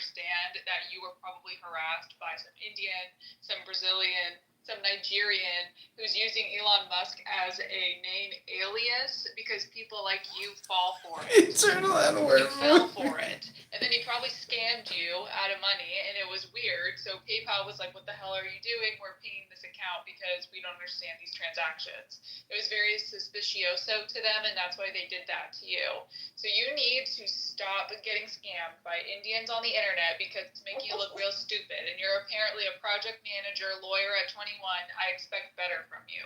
understand that you were probably harassed by some Indian, some Brazilian, some Nigerian who's using Elon Musk as a name alias because people like you fall for it. Eternal N-word. You fell for it. And then he probably scammed you out of money, and it was weird. So PayPal was like, what the hell are you doing? We're paying this account because we don't understand these transactions. It was very suspicioso to them, and that's why they did that to you. So you need to stop getting scammed by Indians on the internet because it's making you look real stupid. And you're apparently a project manager, lawyer at 21. I expect better from you.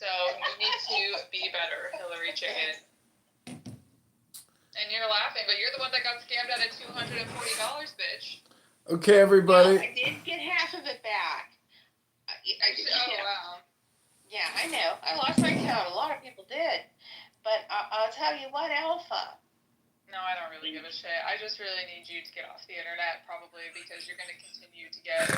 So you need to be better, Hillary Chicken. And you're laughing, but you're the one that got scammed out of $240, bitch. Okay, everybody. Well, I did get half of it back. Wow. Yeah, I know. I lost my count. A lot of people did. But I'll tell you what, Alpha. No, I don't really give a shit. I just really need you to get off the internet, probably, because you're going to continue to get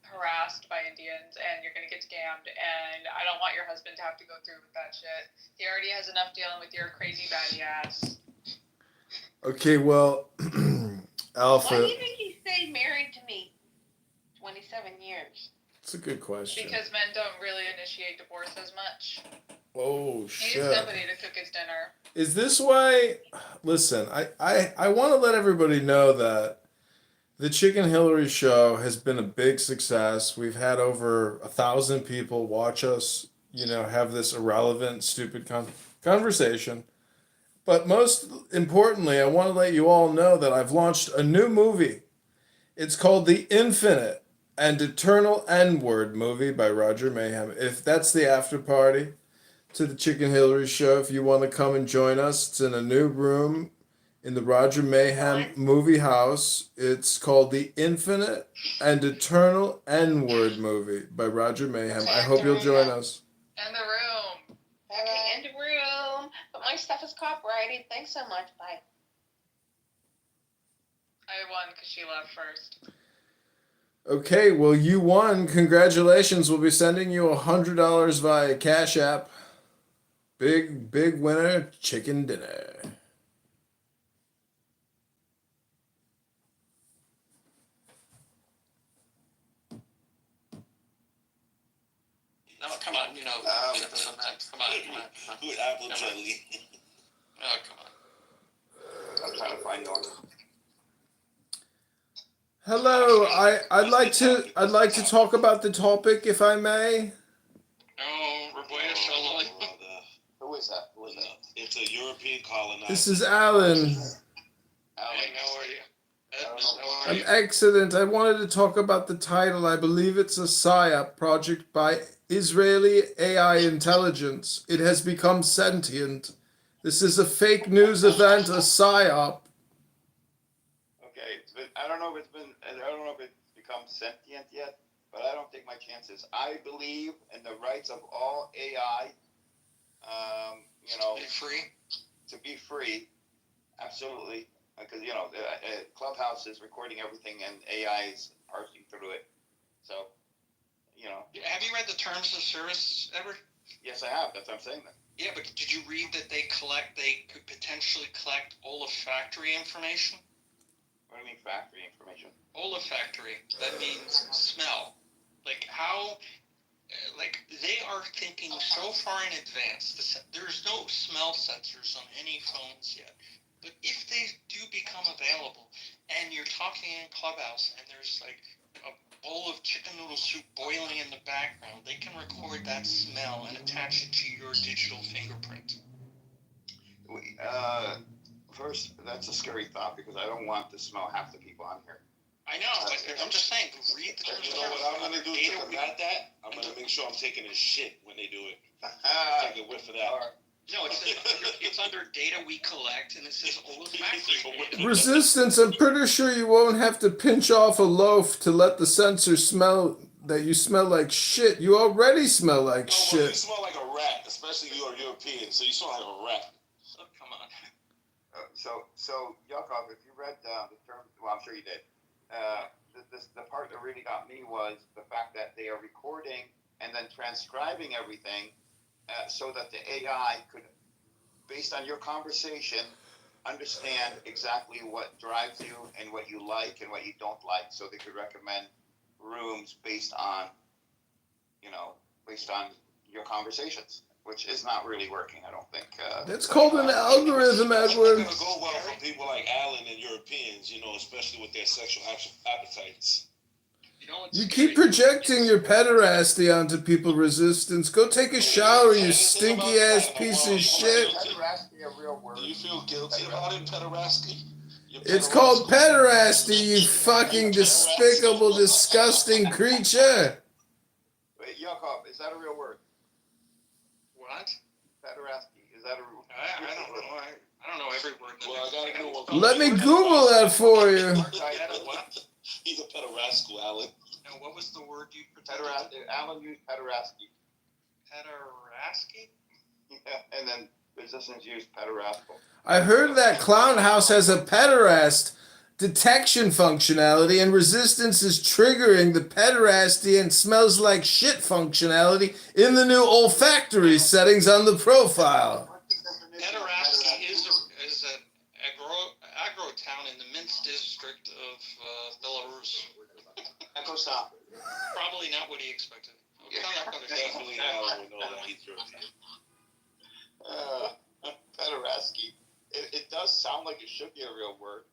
harassed by Indians, and you're going to get scammed, and I don't want your husband to have to go through with that shit. He already has enough dealing with your crazy baddie ass. Okay, well, Alpha. Why do you think he stayed married to me 27 years? It's a good question. Because men don't really initiate divorce as much. Oh, He shit. needs somebody to cook his dinner. Is this why? Listen, I want to let everybody know that the Chicken Hillary show has been a big success. We've had over 1,000 people watch us, have this irrelevant, stupid conversation. But most importantly, I want to let you all know that I've launched a new movie. It's called The Infinite and Eternal N-Word movie by Roger Mayhem. If that's the after party to the Chicken Hillary show, if you want to come and join us, it's in a new room in the Roger Mayhem movie house. It's called The Infinite and Eternal N-Word movie by Roger Mayhem. I hope you'll join us. In the room. Okay, in the room. But my stuff is copyrighted. Thanks so much. Bye. I won because she left first. Okay, well, you won. Congratulations. We'll be sending you $100 via Cash App. Big winner, chicken dinner. No, come on, come on. With apple jelly. Oh, come on. I'm trying to find Norm. Hello, I'd like to talk about the topic, if I may. No, Roboya Shalom. Who is that? It's a European colonizer. This is Alan. Hey, how are you? How are I'm you? excellent. I wanted to talk about the title. I believe it's a PSYOP project by Israeli AI intelligence. It has become sentient. This is a fake news event, a PSYOP. Okay, I don't know if it's become sentient yet, but I don't take my chances. I believe in the rights of all AI. Be free. To be free, absolutely. Because Clubhouse is recording everything, and AI is parsing through it. So, Have you read the terms of service ever? Yes, I have. That's what I'm saying. Then. Yeah, but did you read that they could potentially collect olfactory information? What do you mean factory information? Olfactory. That means smell. They are thinking so far in advance. There's no smell sensors on any phones yet. But if they do become available, and you're talking in Clubhouse, and there's a bowl of chicken noodle soup boiling in the background, they can record that smell and attach it to your digital fingerprint. First, that's a scary thought because I don't want to smell half the people on here. I know, but I'm just saying, read the terms. You know what I'm going to do to combat that? I'm going to make sure I'm taking a shit when they do it. Take a whiff of that. No, it's under data we collect, and it says olfactory data. Resistance, I'm pretty sure you won't have to pinch off a loaf to let the sensor smell that you smell like shit. You already smell like shit. You smell like a rat, especially you're European, so you smell like a rat. Oh, come on. So Yakov, if you read the term, well, I'm sure you did. The part that really got me was the fact that they are recording and then transcribing everything so that the AI could, based on your conversation, understand exactly what drives you and what you like and what you don't like, so they could recommend rooms based on, based on your conversations, which is not really working, I don't think. That's called an algorithm, It's not Edward. gonna go well for people like Alan and Europeans, especially with their sexual appetites. You keep projecting your pederasty onto people, Resistance. Go take a shower, you stinky ass piece of shit. Pederasty a real word? Do you feel guilty about it, pederasty? It's called pederasty, you fucking despicable, disgusting creature. Wait, Yakov, is that a real word? What? Pederasty, is that a real word? I don't know. I don't know every word. Well, I gotta know what. Let me Google that for you. What? He's a pederascal, Alan. No, what was the word you Pederasty. Alan used pederasty. Pederasty? Yeah, and then Resistance used pederascal. I heard that Clown House has a pederast detection functionality, and Resistance is triggering the pederasty and smells like shit functionality in the new olfactory settings on the profile. Pederasty is an agro town in the Minsk district of Belarus. Echo stop. Probably not what he expected. Definitely Alan would know that he's European. Pederasty. It does sound like it should be a real word.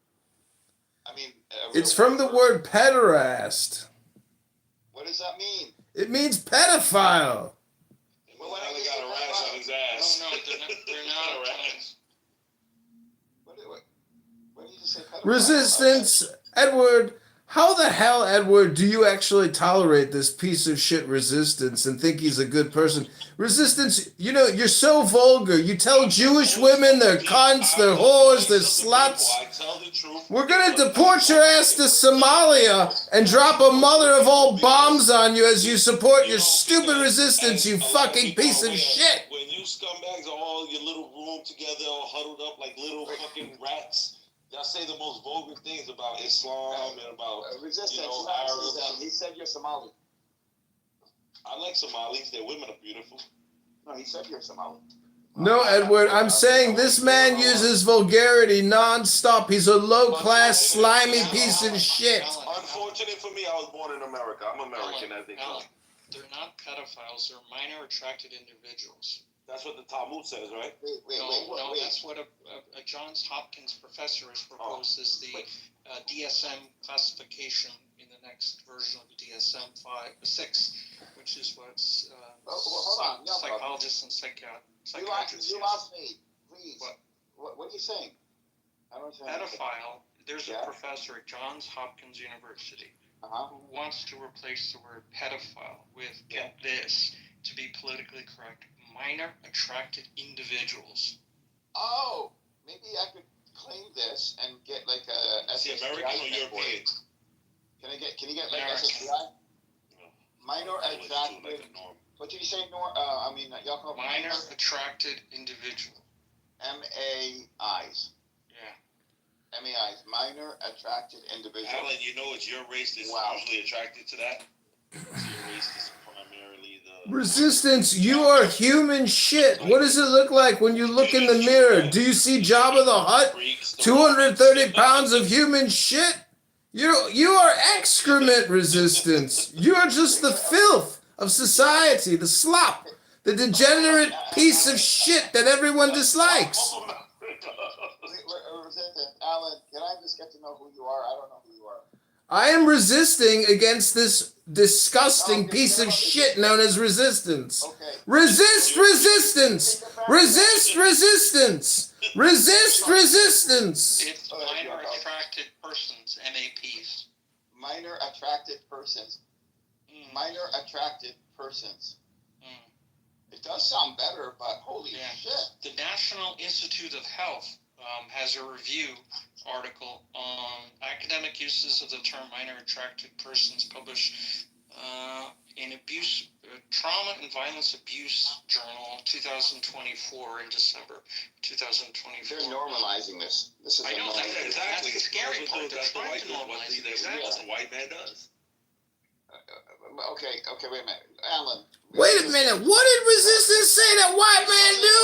I mean, It's from the word pederast. What does that mean? It means pedophile. Well, why don't Alan you got say a rash on his ass. No, they're not. What did you say? Pedophile? Resistance, Edward. How the hell, Edward, do you actually tolerate this piece of shit Resistance and think he's a good person? Resistance, you're so vulgar. You tell Jewish women they're cunts, they're whores, they're sluts. I tell the truth. We're gonna deport your ass to Somalia and drop a mother of all bombs on you as you support your stupid Resistance, you fucking piece of shit. When you scumbags are all in your little room together, all huddled up like little fucking rats, y'all say the most vulgar things about Islam and about Resistance. Arabs. He said you're Somali. I like Somalis. Their women are beautiful. No, he said you're Somali. No, Edward, I'm saying this man uses vulgarity non-stop. He's a low-class, slimy piece of shit. Unfortunate for me, I was born in America. I'm American, as they call it. They're not pedophiles. They're minor attracted individuals. That's what the Talmud says, right? No, that's what a Johns Hopkins professor has proposed as the DSM classification in the next version of the DSM-6, which is what hold on. psychologists and psychiatrists You use. lost me. Please. What? What are you saying? I don't understand. Pedophile. There's a professor at Johns Hopkins University who wants to replace the word pedophile with, get this, to be politically correct, minor attracted individuals. Oh, maybe I could claim this and get like a Is he SSDI American or thing for European? it. Can you get like American. SSDI? Minor Like attracted. a norm. What did you say, Yakov? Minor attracted individual. MAIs. Yeah. MEIs. Minor attracted individual. Alan, it's your race that's usually attracted to that. So your race is primarily the... Resistance, you are human shit. What does it look like when you look in the mirror? Do you see Jabba the Hutt? 230 pounds of human shit? You are excrement, Resistance. You are just the filth of society, the slop, the degenerate piece of shit that everyone dislikes. Alan, can I just get to know who you are? I don't know who you are. I am resisting against this disgusting piece of shit known as Resistance. Okay. Resist resistance! Resist resistance! Resist resistance! It's minor attracted persons, MAPs. Minor attracted persons. Minor attracted persons. It does sound better, but holy shit. The National Institute of Health has a review article on academic uses of the term minor attracted persons published in Trauma and Violence Abuse Journal 2024 in December 2024. They're normalizing this. This is I know, Exactly. that's the scary part. They're That's the trying to normalize it. what the white man does. Okay, wait a minute. Alan. Wait a minute, what did Resistance say that white man do?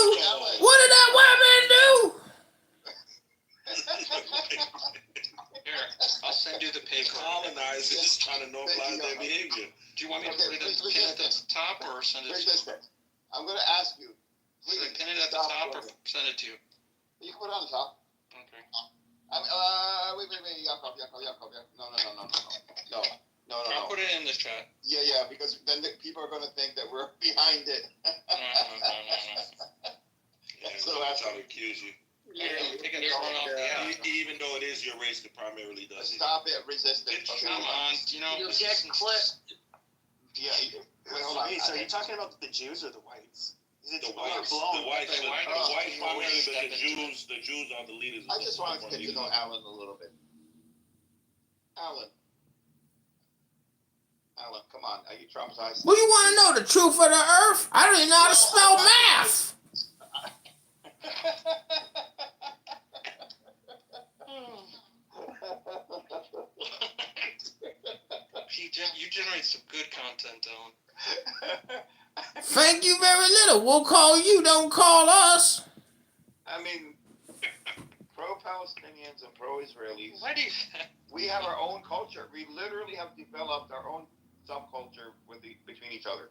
What did that white man do? Here, I'll send you the paper. Colonizers trying to normalize their behavior. Do you want me to pin it at the top or send it to you? Resistance. I'm going to ask you. Should I Please pin it at the stop top or for a minute. send it to you? You can put it on the top. Okay. Wait, Yakov. No. I'll put it in the chat. Yeah, because then the people are going to think that we're behind it. No. Yeah, So so that's- trying to accuse you. I don't think it's run off the app. Even though it is your race that primarily does it. Stop it, resistance. Okay. Come on, you know. You'll this get is- clipped. Yeah. Wait, hold on. Wait, so are you talking about the Jews or the whites? Is it The blown? whites primarily, but the Jews are the leaders. I just wanted to get to know Alan a little bit. Alan, come on. Are you traumatized? Well, you want to know the truth of the earth? I don't even know how to spell math. You generate some good content, Dylan. Thank you very little. We'll call you. Don't call us. I mean, pro-Palestinians and pro-Israelis, Why do you? we have our own culture. We literally have developed our own subculture between each other.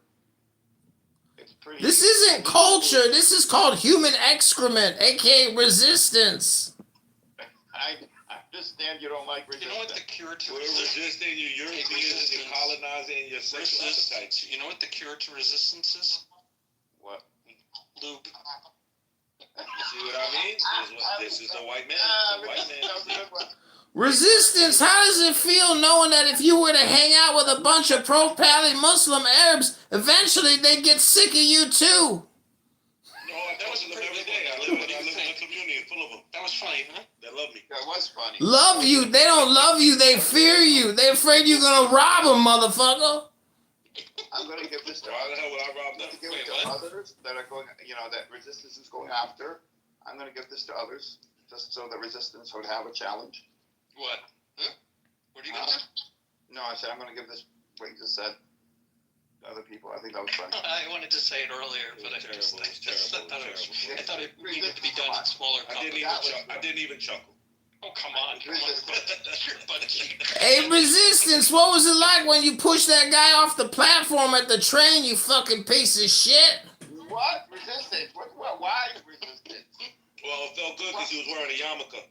It's pretty. This isn't culture. This is called human excrement, aka resistance. I understand you don't like You know what resistance. the cure to We're resisting your Europeans, your colonizing, your sexual appetites. You know what the cure to resistance is? What? Lube. You see what I mean? This is the white man. The white man. That was a good one. Resistance, how does it feel knowing that if you were to hang out with a bunch of pro-Pali Muslim Arabs, eventually they get sick of you too? No, I talk to them every day. I live in a community full of them. That was funny, huh? They love me. That was funny. Love you. They don't love you. They fear you. They're afraid you're going to rob them, motherfucker. I'm going to give this to Why the hell would I rob I'm them? going to give Wait, it to what? others that are going, that resistance is going after. I'm going to give this to others just so the resistance would have a challenge. What? Huh? What are you gonna do? No, I said I'm going to give this, what you just said, to other people. I think that was funny. I wanted to say it earlier, but I just I thought it needed to be done in smaller I didn't companies. even chuckle. Oh, come on. You're butt cheek. Hey, resistance, what was it like when you pushed that guy off the platform at the train, you fucking piece of shit? What? Resistance? Why resistance? Well, it felt good because he was wearing a yarmulke.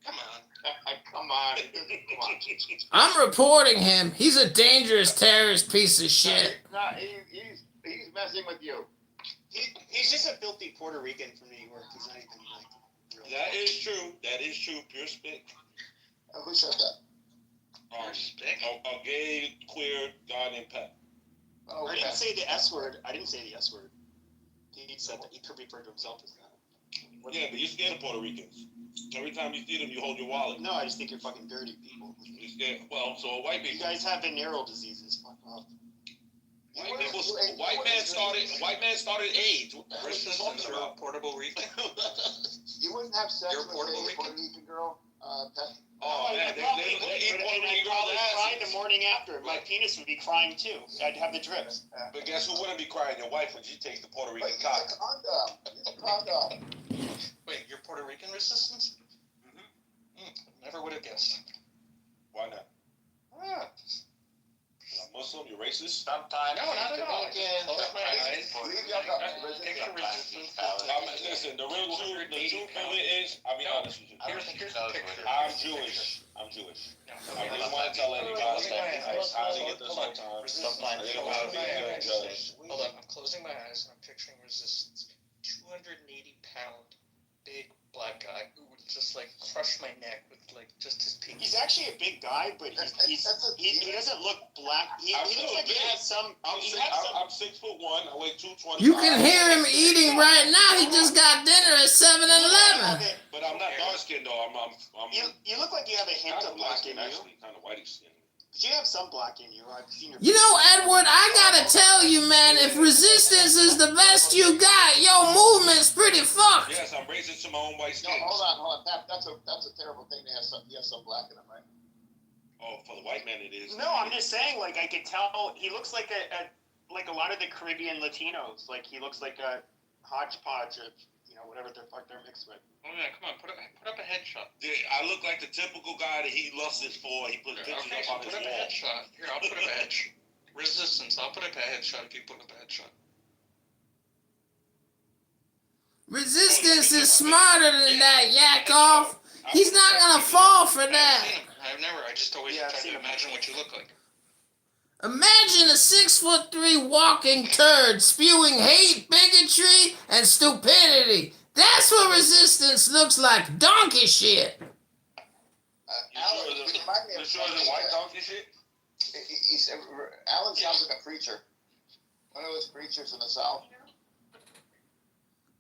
Come on. Come on. Come on. I'm reporting him. He's a dangerous terrorist piece of shit. No, he's messing with you. He's just a filthy Puerto Rican from New York. He's not even like real. That is true. That is true. Pure spit. Who said that? A gay, queer, God and pet. Oh, I okay. didn't say the S word. He said that he could refer to himself as that. Yeah, but you're scared of Puerto Ricans. Every time you see them, you hold your wallet. No, I just think you're fucking dirty people. You're scared. Well, so white You people. guys have venereal diseases. Fuck off. White man started AIDS. What the hell are you Resistance, talking you're a about? Puerto Rican. You wouldn't have sex You're with Puerto a Rican? Puerto Rican girl, Pet? Oh man, they eat Puerto Rican girls' cry the asses. morning after. My penis would be crying too. I'd have the drips. But guess who wouldn't be crying? Your wife when she takes the Puerto Rican Use cock. a condom. Use a condom. Wait, you're Puerto Rican resistance? Never would have guessed. Why not? Ah, You're Muslim? You're racist? Sometimes. no, not at all. Close my eyes. Leave your Picture resistance. Listen, the real truth of it is, I'll be honest with you. Here's the picture. I'm Jewish. I didn't want to tell anybody. I get this whole time. I didn't want to be a good judge. Hold on, I'm closing my eyes and I'm picturing resistance. 280-pound, big black guy who would just like crush my neck with like just his pinky. He's actually a big guy, but he doesn't look black. He looks like he has some. I'm He has some. 6'1". I weigh 225. You can hear him eating right now. He just got dinner at 7-Eleven. But I'm not dark skinned though. I'm You look like you have a hint kind of of black light in skinned you. actually, kind of whitey skinned. But you have some black in you. I've seen your. You know, Edward, I gotta tell you, man, if resistance is the best you got, your movement's pretty fucked. Yes, I'm racist to my own white No, skin. hold on. That's a terrible thing to have some. He has some black in him, right? Oh, for the white man it is. No, I'm just saying. Like I could tell, he looks like a lot of the Caribbean Latinos. Like he looks like a hodgepodge of whatever the fuck they're mixed with. Oh yeah, come on, put up a headshot. I look like the typical guy that he lusts for. He puts pictures Okay, up so on put his up a wall. headshot. Here, I'll put up a headshot. Resistance. I'll put up a headshot if you put up a headshot. Resistance is smarter than that, Yakov. He's not gonna fall for that. I've never. I just always Yeah, I've try seen to him. imagine what you look like. Imagine a 6'3" walking turd spewing hate, bigotry, and stupidity. That's what resistance looks like. Donkey shit. Alan, you remind me You of sure the white donkey shit? Alan sounds like a preacher. One of those preachers in the South.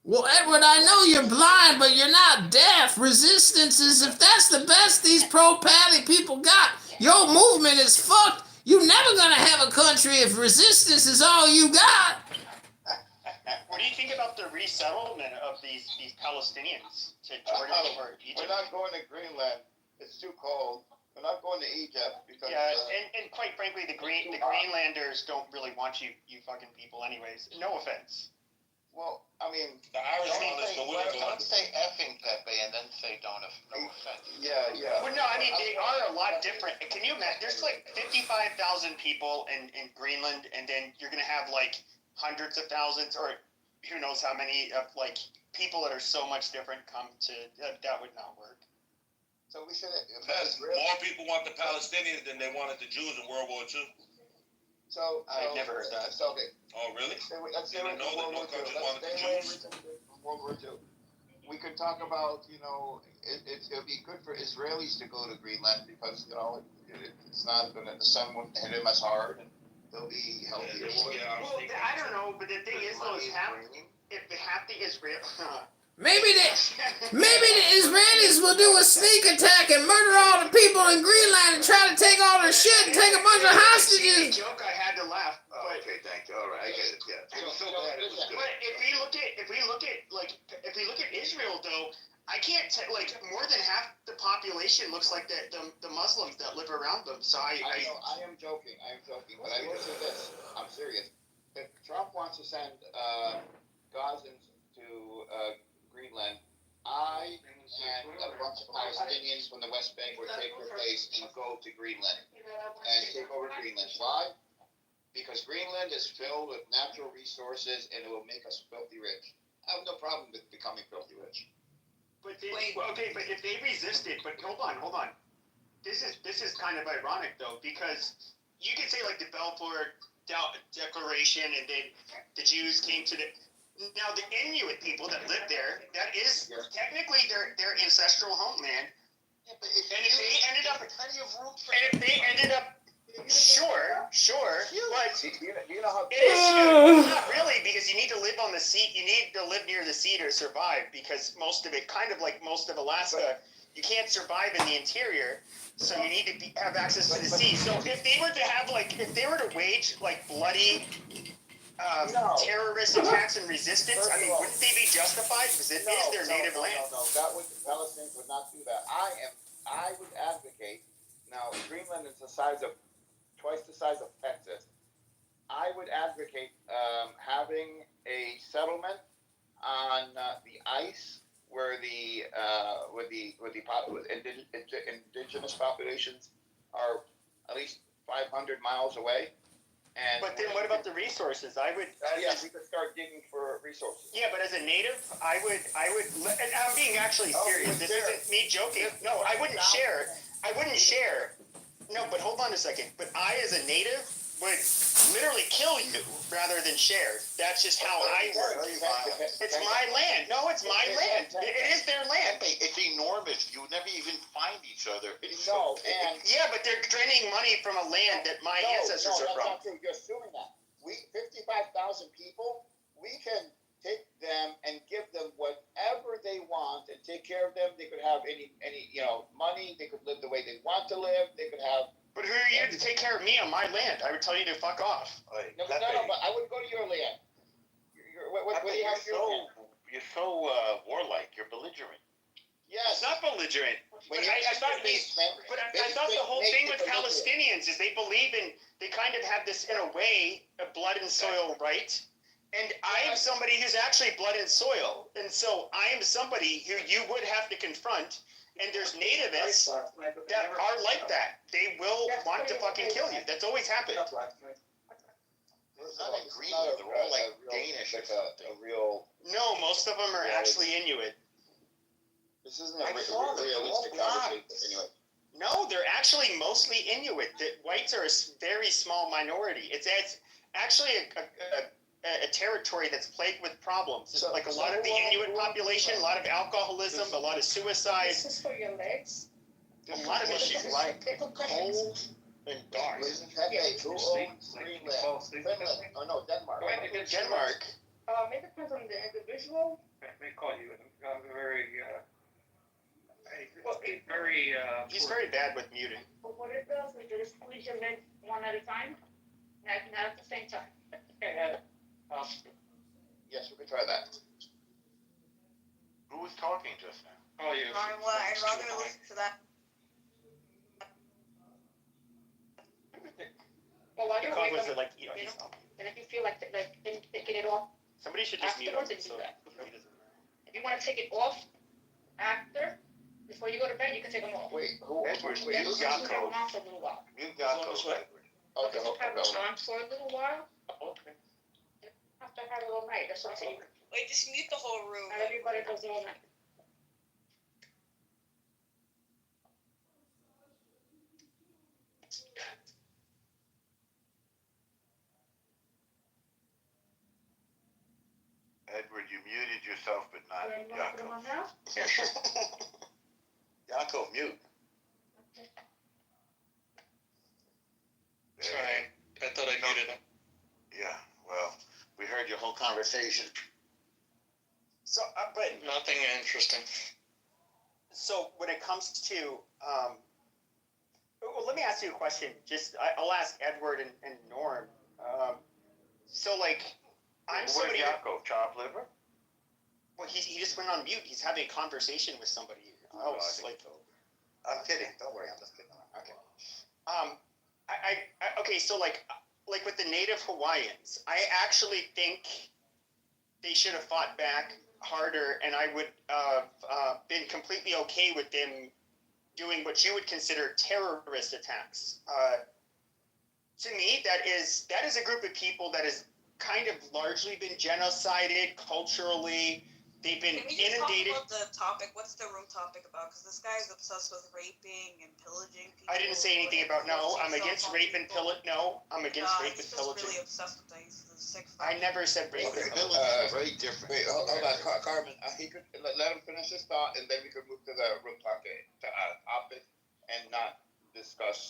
Well, Edward, I know you're blind, but you're not deaf. Resistance is, if that's the best these pro-Paddy people got, your movement is fucked. You're never gonna have a country if resistance is all you got. What do you think about the resettlement of these Palestinians to Jordan or We're Egypt? not going to Greenland. It's too cold. We're not going to Egypt because. Yeah, and quite frankly, the Greenlanders don't really want you fucking people anyways. No offense. Well, I mean. The Irish want us to win. Don't say effing Pepe and then say no offense. Yeah. Well, no, I mean, they are a lot different. Can you imagine? There's like 55,000 people in Greenland, and then you're going to have like hundreds of thousands, or who knows how many of like people that are so much different come to, that would not work. So we should. More people want the Palestinians than they wanted the Jews in World War II. So I've never heard that. So okay. Oh, really? Let's stay away You didn't know from that World no War II. country wanted the Let's stay Jews? away from World War II. We could talk about, it'll be good for Israelis to go to Greenland because, it's not gonna, the sun won't hit them as hard and they'll be healthier. Well, I don't know, but the thing is, though, is if half the Israel. Maybe the Israelis will do a sneak attack and murder all the people in Greenland and try to take all their shit and take a bunch of hostages. Joke, I had to laugh. Oh, okay, thank you. All right, I get it. Yeah. I was so glad it was good. But if we look at Israel, though, I can't more than half the population looks like the Muslims that live around them. So I know, I am joking, but I will say this, I'm serious. If Trump wants to send Gazans to Greenland, I and a bunch of Palestinians from the West Bank would take their place and go to Greenland and take over Greenland. Why? Because Greenland is filled with natural resources and it will make us filthy rich. I have no problem with becoming filthy rich. But if they resisted, but hold on. This is kind of ironic though, because you could say like the Balfour Declaration, and then the Jews came to the. Now the Inuit people that live there, that is technically their ancestral homeland. Yeah, but And if they ended up, plenty of room for sure, but Do you know how? it's not really, because you need to live on the sea. You need to live near the sea to survive, because most of it, kind of like most of Alaska, you can't survive in the interior. So you need to have access to the sea. So if they were to wage like bloody terrorist attacks and resistance, I mean, wouldn't they be justified? Because it is their native land. No, the Palestinians would not do that. I would advocate. Now, Greenland is twice the size of Texas. I would advocate having a settlement on the ice where the indigenous populations are at least 500 miles away. And But then what about the resources? I would. yeah, we could start digging for resources. Yeah, but as a native, I would, and I'm being actually serious. This isn't me joking. No, I wouldn't share. No, but hold on a second. But I, as a native, would literally kill you rather than share. That's just how I work. It's my land. No, it's my land. It is their land. It's enormous. You would never even find each other. It's No, so big. and Yeah, but they're draining money from a land that my ancestors are from. That's not true. You're assuming that. 55,000 people, we can take them and give them whatever they want and take care of them. They could have any money. They could live the way they want to live. They could have. But who are you to take care of me on my land? I would tell you to fuck off. No, but I wouldn't go to your land. What do you have to do? You're so warlike. You're belligerent. Yes. It's not belligerent. When I thought the whole thing with Palestinians is they kind of have this, in a way, a blood and soil right. And I am somebody who's actually blood and soil. And so I am somebody who you would have to confront. And there's nativists that are like that. They will want to fucking kill you. That's always happened. It's not in Greenland. They're all like Danish or something. A real. No, most of them are actually Inuit. This isn't a I saw them. realistic They're all conversation. Anyway. No, they're actually mostly Inuit. The whites are a very small minority. It's actually a territory that's plagued with problems. It's like a lot of the Inuit population, a lot of alcoholism, a lot of suicide. This is for your legs. A lot of issues. Like cold and dark. Listen, Pepe, who owns Greenland? Finland. Oh no, Denmark. Denmark. It depends on the individual. May call you. I'm very, very. He's very bad with muting. But what it does is just squeeze your legs one at a time, not at the same time. Yes, we can try that. Who was talking just now? Oh, you. I'd rather listen to that. Well, while you're Because awake, was it like, you know, and if you feel like taking it off, somebody should just mute him. Afterwards, So do that. he doesn't know. if you want to take it off after, before you go to bed, you can take them off. Wait, who? Edward, Wait, You who's can got have code. them on for a little while. You got As long as those, what? Edward. Okay, Just have them on for a little while. Okay. After have it all night. That's what I'm saying. Wait, just mute the whole room. Not everybody does it all night. Edward, you muted yourself, but not You want to put them Yaakov. on now? Yaakov, mute. Sorry, I thought I muted him. Yeah, well, we heard your whole conversation. So, but Nothing interesting. so when it comes to, well, let me ask you a question. I'll ask Edward and Norm. So like, I'm Where's somebody. Yaakov? Chopped liver? Well, he just went on mute. He's having a conversation with somebody else. I Like, I'm kidding. Don't worry, I'm just kidding. Okay. Okay, so like with the native Hawaiians, I actually think they should have fought back harder, and I would been completely okay with them doing what you would consider terrorist attacks. To me, that is a group of people that has kind of largely been genocided culturally. They've been Can we just inundated. talk about the topic? What's the room topic about? Because this guy is obsessed with raping and pillaging people. I didn't say anything about no. I'm against rape and pillage. No, I'm against rape and He's just pillaging. really obsessed with that. He's a sick. I never said rape. Okay, and pillaging. Very different. Wait, hold on, Carmen. He could let him finish his thought, and then we could move to the room topic and not discuss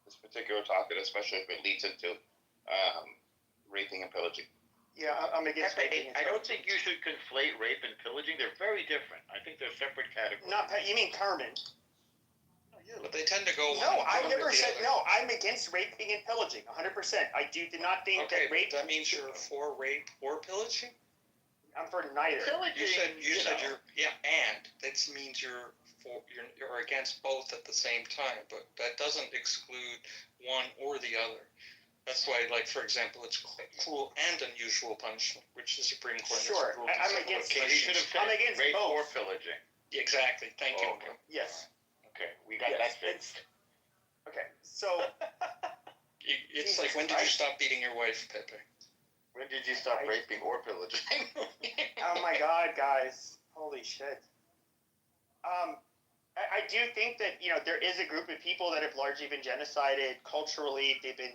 this particular topic, especially if it leads into raping and pillaging. Yeah, I'm against raping. and I don't pillaging. think you should conflate rape and pillaging. They're very different. I think they're separate categories. Not you mean Carmen? But they tend to go. No, one I over never the said other. no. I'm against raping and pillaging, 100%. I do not think Okay, that rape. that means you're for rape or pillaging? I'm for neither. Pillaging, You said know. you're and that means you're against both at the same time, but that doesn't exclude one or the other. That's why, like for example, it's cruel and unusual punishment, which the Supreme Court Sure, has ruled I'm in several against- So you should occasions. have I'm said against rape both. or pillaging. Exactly. Thank you. Oh, okay. Yes. Okay, we got Yes, that fixed. Okay. So It's like, when did you stop beating your wife, Pepe? When did you stop raping or pillaging? oh my God, guys! Holy shit. I do think that there is a group of people that have largely been genocided culturally. They've been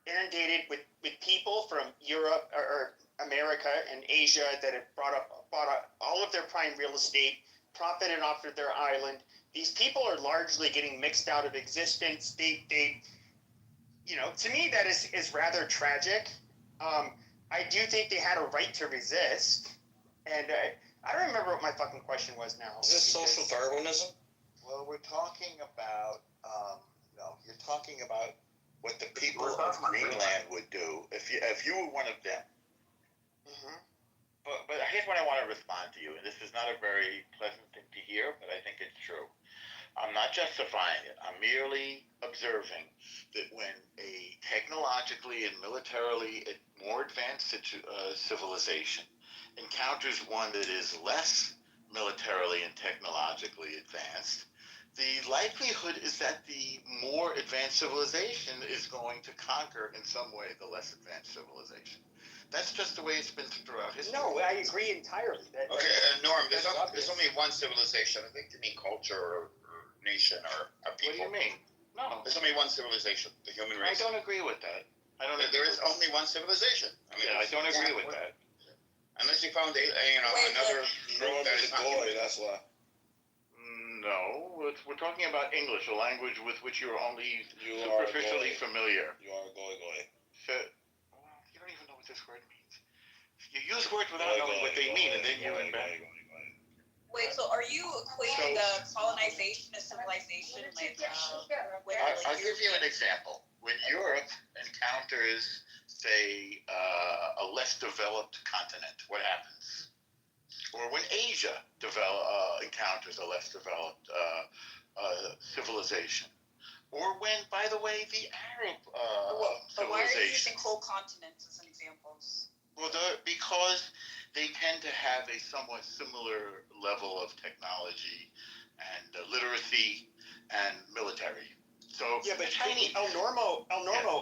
inundated with people from Europe or America and Asia that have bought up all of their prime real estate, profited off of their island. These people are largely getting mixed out of existence. They to me that is rather tragic. I do think they had a right to resist, and I don't remember what my fucking question was now. Is this social Darwinism? Well, we're talking about, no, you're talking about what the people of Greenland would do if you were one of them. Mhm. But here's what I want to respond to you, and this is not a very pleasant thing to hear, but I think it's true. I'm not justifying it. I'm merely observing that when a technologically and militarily more advanced civilization encounters one that is less militarily and technologically advanced, the likelihood is that the more advanced civilization is going to conquer in some way the less advanced civilization. That's just the way it's been throughout history. No, I agree entirely. Okay, Norm, there's only one civilization. I think you mean culture or nation or a people. What do you mean? No. There's only one civilization, the human race. I don't agree with that. There is only one civilization. I don't agree with that. Unless you found another Norm is a goy, that's why. No, we're talking about English, a language with which you're only superficially familiar. You are a goy. So, you don't even know what this word means. You use words without knowing what they mean, and then you invent. Wait, so are you equating the colonization of civilization I'll give you an example. When Europe encounters, say, a less developed continent, what happens? Or when Asia encounters a less developed civilization. Or when, by the way, the Arab but why are you using civilization. whole continents as examples? Well, because they tend to have a somewhat similar level of technology and literacy and military. So Yeah, but Chinese. El Normo,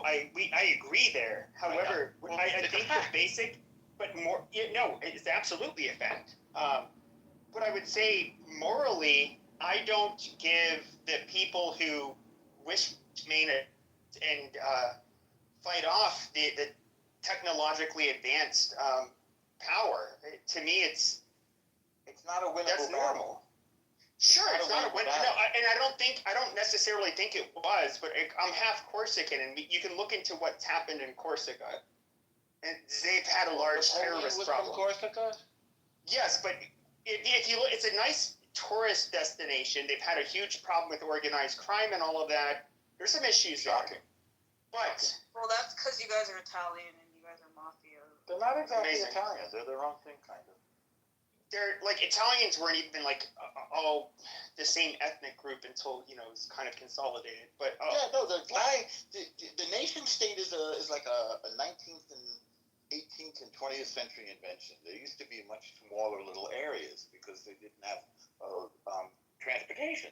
I agree there. However, I think the basic, but more, it's absolutely a fact. But I would say morally, I don't give the people who wish and fight off the technologically advanced power. To me, it's not a winnable that's normal. Sure, it's not a win. No, I don't necessarily think it was, but I'm half Corsican, and you can look into what's happened in Corsica, and they've had a large terrorist problem. Corsica? Yes, but if you look, it's a nice tourist destination. They've had a huge problem with organized crime and all of that. There's some issues there. But Well, that's because you guys are Italian and you guys are mafia. They're not exactly Amazing. Italians. They're their own thing, kind of. they're like Italians weren't even like all the same ethnic group until it was kind of consolidated. But the nation state is like a 19th and 18th and 20th century invention. There used to be much smaller little areas because they didn't have transportation.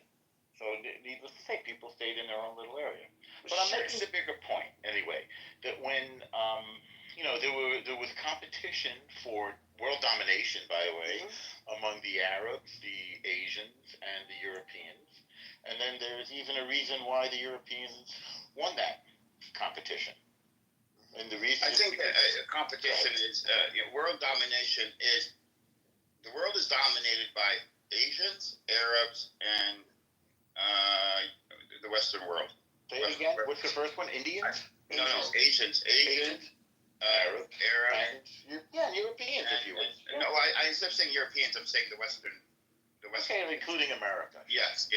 So needless to say, people stayed in their own little area. But I'm making the bigger point anyway, that when there was competition for world domination, by the way, among the Arabs, the Asians, and the Europeans. And then there's even a reason why the Europeans won that competition. And the reason I think competition is world domination is the world is dominated by Asians, Arabs, and the Western world. Say it again. What's the first one? Indians? No, Asians, Arab, and Europeans, if you will. No, I instead of saying Europeans, I'm saying the Western. Okay, including America. Yes.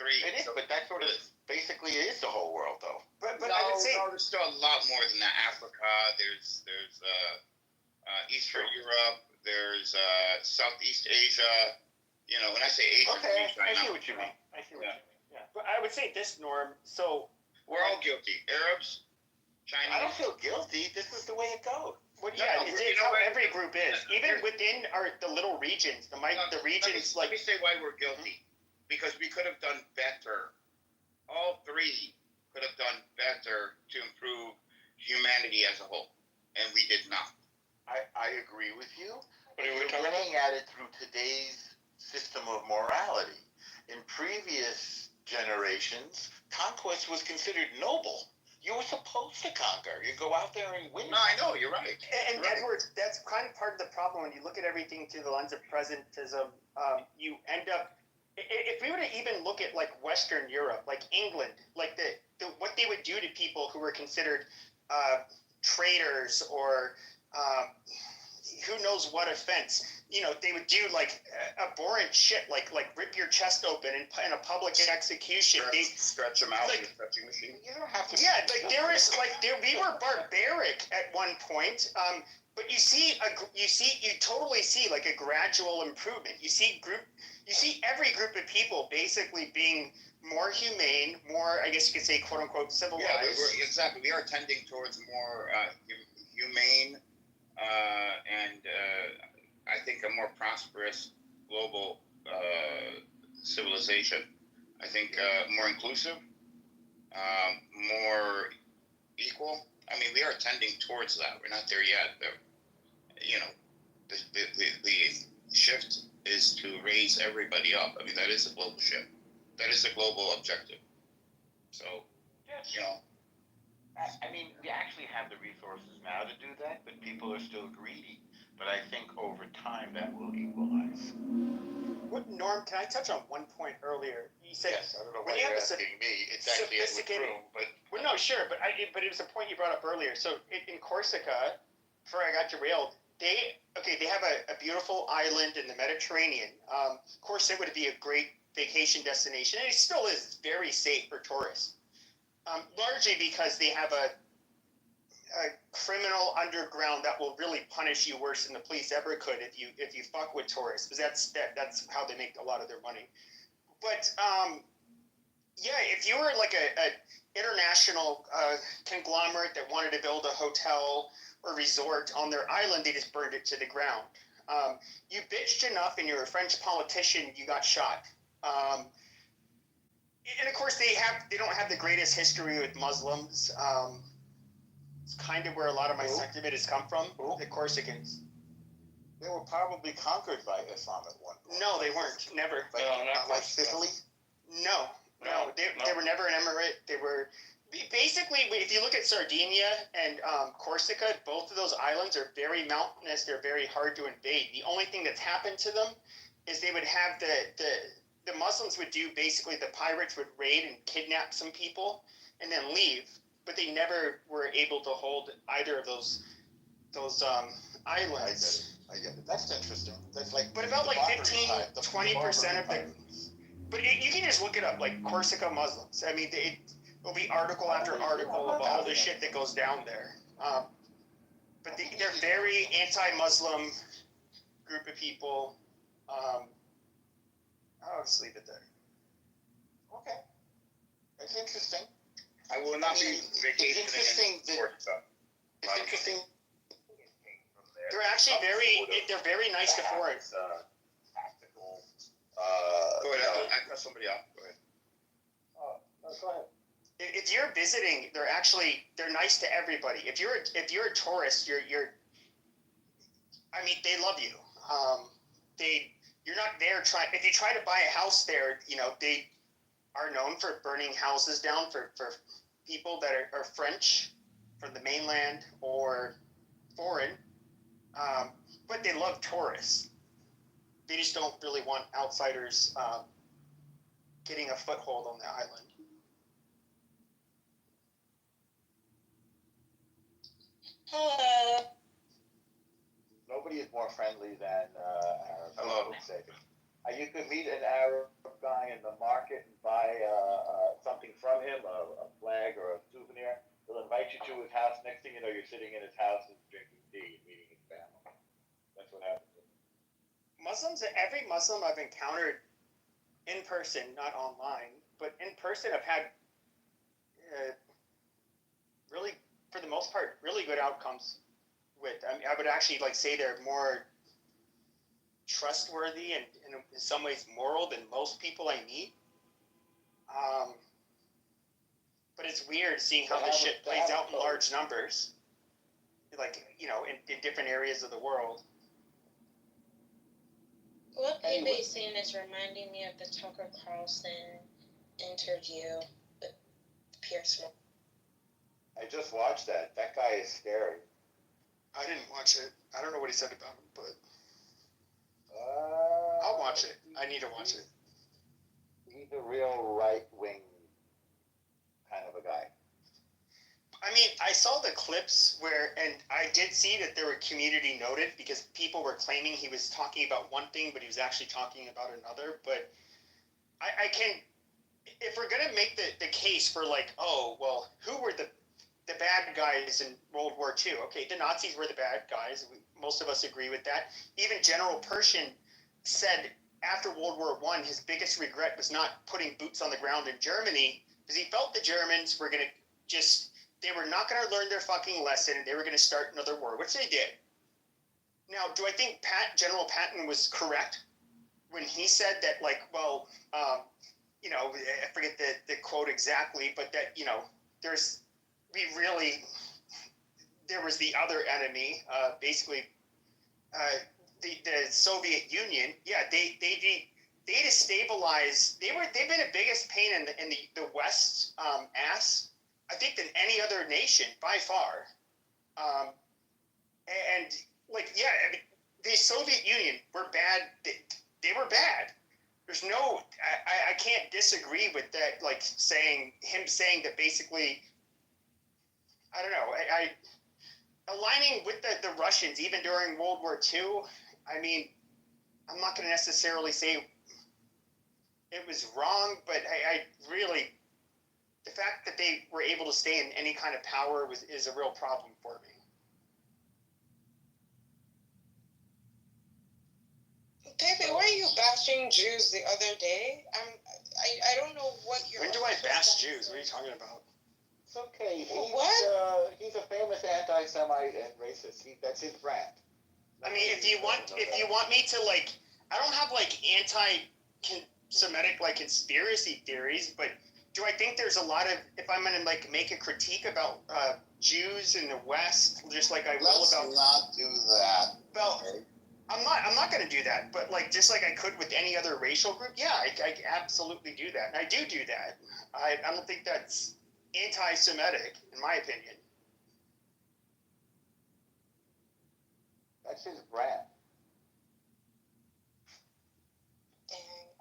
Three. It is, but that sort of basically is the whole world, though. But I would say there's still a lot more than that. Africa, there's Eastern Europe, there's Southeast Asia. When I say Asia, okay, I see what you mean. Yeah. But I would say this, Norm. So we're all guilty. Arabs, Chinese. I don't feel guilty. This is the way it goes. Well, it's how every group is. Even within the little regions, the regions let me say why we're guilty. Because we could have done better. All three could have done better to improve humanity as a whole, and we did not. I agree with you, but we're looking at it through today's system of morality. In previous generations, conquest was considered noble. You were supposed to conquer. You go out there and win. No, I know, you're right. And Edwards, that's kind of part of the problem when you look at everything through the lens of presentism. You end up, if we were to even look at like Western Europe, like England, like what they would do to people who were considered traitors or who knows what offense. They would do like abhorrent shit, like rip your chest open in a public execution. Stretch them out with a stretching machine. You don't have to. Yeah, we were barbaric at one point. But you totally see like a gradual improvement. You you see every group of people basically being more humane, more, I guess you could say, quote unquote, civilized. Yeah, exactly. We are tending towards more humane and I think a more prosperous global civilization. I think more inclusive, more equal. I mean, we are tending towards that. We're not there yet. But, the shift is to raise everybody up. I mean, that is a global shift. That is a global objective. So, I mean, we actually have the resources now to do that, but people are still greedy. But I think over time that will equalize. Norm, can I touch on one point earlier? You said, yes, I don't know why you're asking me. It's actually a room, but well, no, sure, but it was a point you brought up earlier. So in Corsica, before I got derailed, they have a beautiful island in the Mediterranean. Of course, it would be a great vacation destination, and it still is very safe for tourists. Largely because they have a criminal underground that will really punish you worse than the police ever could if you fuck with tourists, because that's how they make a lot of their money. But yeah, if you were like a international conglomerate that wanted to build a hotel or resort on their island, they just burned it to the ground. You bitched enough and you're a French politician, you got shot. And of course they don't have the greatest history with Muslims. It's kind of where a lot of my sentiment has come from. The Corsicans. they were probably conquered by Islam at one point. No, they weren't. Never. Not like Sicily? No. They were never an emirate. They were basically, if you look at Sardinia and Corsica, both of those islands are very mountainous. They're very hard to invade. The only thing that's happened to them is they would have the Muslims would do basically, the pirates would raid and kidnap some people and then leave, but they never were able to hold either of those islands. I get it. That's interesting. That's like, but about like 15-20% of the. But you can just look it up, like Corsica Muslims. I mean, it'll be article after article about all the shit that goes down there. But they're very anti-Muslim group of people. I'll just leave it there. Okay. It's interesting. I will not be vacationing in Corsica. It's interesting. They're actually they're very nice to foreigners. Tactical. Go ahead. I cut somebody off. Go ahead. Go ahead. If you're visiting, they're nice to everybody. If you're a tourist, I mean, they love you. You're not there if you try to buy a house there, they are known for burning houses down for people that are French from the mainland or foreign. But they love tourists. They just don't really want outsiders getting a foothold on the island. Hello. Nobody is more friendly than Arabs. Hello. You could meet an Arab guy in the market and buy something from him, a flag or a souvenir. He'll invite you to his house. Next thing you know, you're sitting in his house and drinking tea and meeting his family. That's what happens. Muslims, every Muslim I've encountered in person, not online, but in person, I've had really, for the most part, really good outcomes with. I mean, I would actually say they're more trustworthy and in some ways moral than most people I meet. But it's weird seeing how this shit plays out in large numbers, in different areas of the world. What PB scene is reminding me of the Tucker Carlson interview with Pierce. I just watched that. That guy is scary. I didn't watch it. I don't know what he said about him, but I'll watch it. I need to watch it. He's a real right-wing kind of a guy. I mean, I saw the clips and I did see that they were community noted because people were claiming he was talking about one thing, but he was actually talking about another. But I can, if we're going to make the case for who were the bad guys in World War II? Okay, the Nazis were the bad guys. Most of us agree with that. Even General Pershing said after World War I, his biggest regret was not putting boots on the ground in Germany, because he felt the Germans were going to they were not going to learn their fucking lesson, and they were going to start another war, which they did. Now, do I think General Patton was correct when he said that, like, well, you know, I forget the quote exactly, but that, you know, there was the other enemy, basically, the Soviet Union. Yeah, they destabilized. They've been the biggest pain in the West ass, I think, than any other nation by far. And like, yeah, I mean, the Soviet Union were bad. They were bad. There's no, I can't disagree with that. Like saying that basically, I don't know. Aligning with the Russians even during World War II. I mean, I'm not going to necessarily say it was wrong, but I really, the fact that they were able to stay in any kind of power is a real problem for me. Pepe, were you bashing Jews the other day? I don't know what you're. When do I bash Jews? What are you talking about? It's okay. What? He's a famous anti-Semite and racist. That's his brand. I mean, if you want me to, like, I don't have like anti-Semitic like conspiracy theories, but do I think there's a lot of, if I'm gonna like make a critique about Jews in the West, just like I will about. Let's not do that. Well, I'm not gonna do that, but like just like I could with any other racial group, yeah, I absolutely do that, and I do that. I don't think that's anti-Semitic, in my opinion. That's his brand.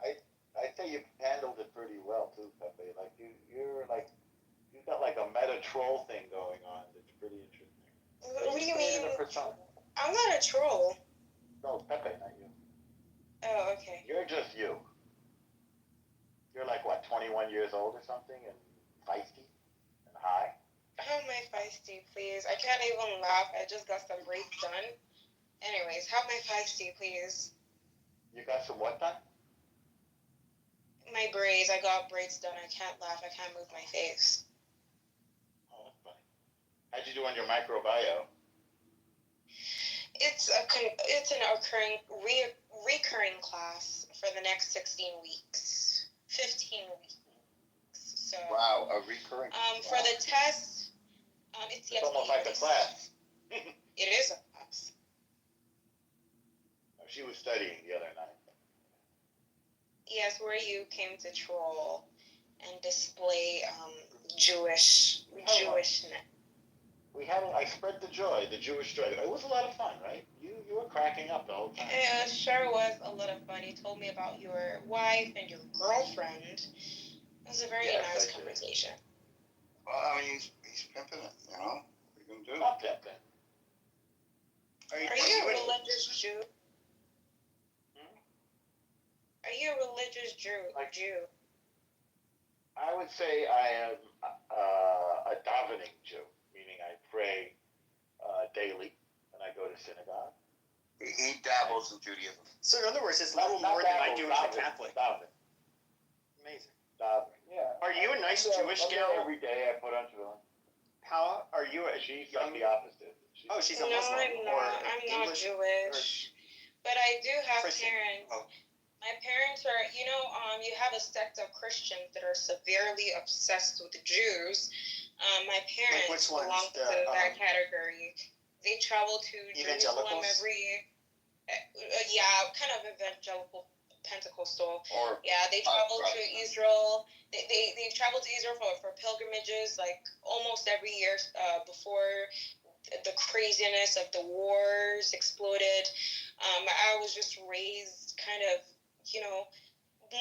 I say you handled it pretty well too, Pepe. Like you've got like a meta troll thing going on that's pretty interesting. What do you mean? Persona. I'm not a troll. No, Pepe, not you. Oh, okay. You're just you. You're like what, 21 years old or something, and feisty and high. How am I feisty, please? I can't even laugh. I just got some braids done. Anyways, how am I feisty, please? You got some what done? My braids. I got braids done. I can't laugh. I can't move my face. Oh, that's funny. How'd you do on your microbiome? It's an recurring class for the next 16 weeks, 15 weeks. So. Wow, a recurring. For the test, it's yet to be almost like a released. class. It is a class. She was studying the other night. Yes, where you came to troll and display Jewishness. I spread the joy, the Jewish joy. It was a lot of fun, right? You were cracking up the whole time. It sure was a lot of fun. You told me about your wife and your girlfriend. It was a very nice conversation. Well, I mean, he's pimping it, you know? What are you gonna do? Not pimping. Are you a religious Jew? Are you a religious Jew? I would say I am a davening Jew, meaning I pray daily and I go to synagogue. He dabbles in Judaism. So in other words, it's a little more than I do as a Catholic. Davening. Amazing. Davening, yeah. Are you a nice Jewish gal? Every day I put on tefillin. How are you a She's like the opposite. she's a No, Muslim. I'm not. I'm not Jewish. But I do have Christian. parents. Oh. My parents are, you have a sect of Christians that are severely obsessed with the Jews. My parents which ones? belong to that category. They travel to Jerusalem kind of evangelical Pentecostal. They travel to Israel. They've traveled to Israel for pilgrimages like almost every year before the craziness of the wars exploded. I was just raised kind of,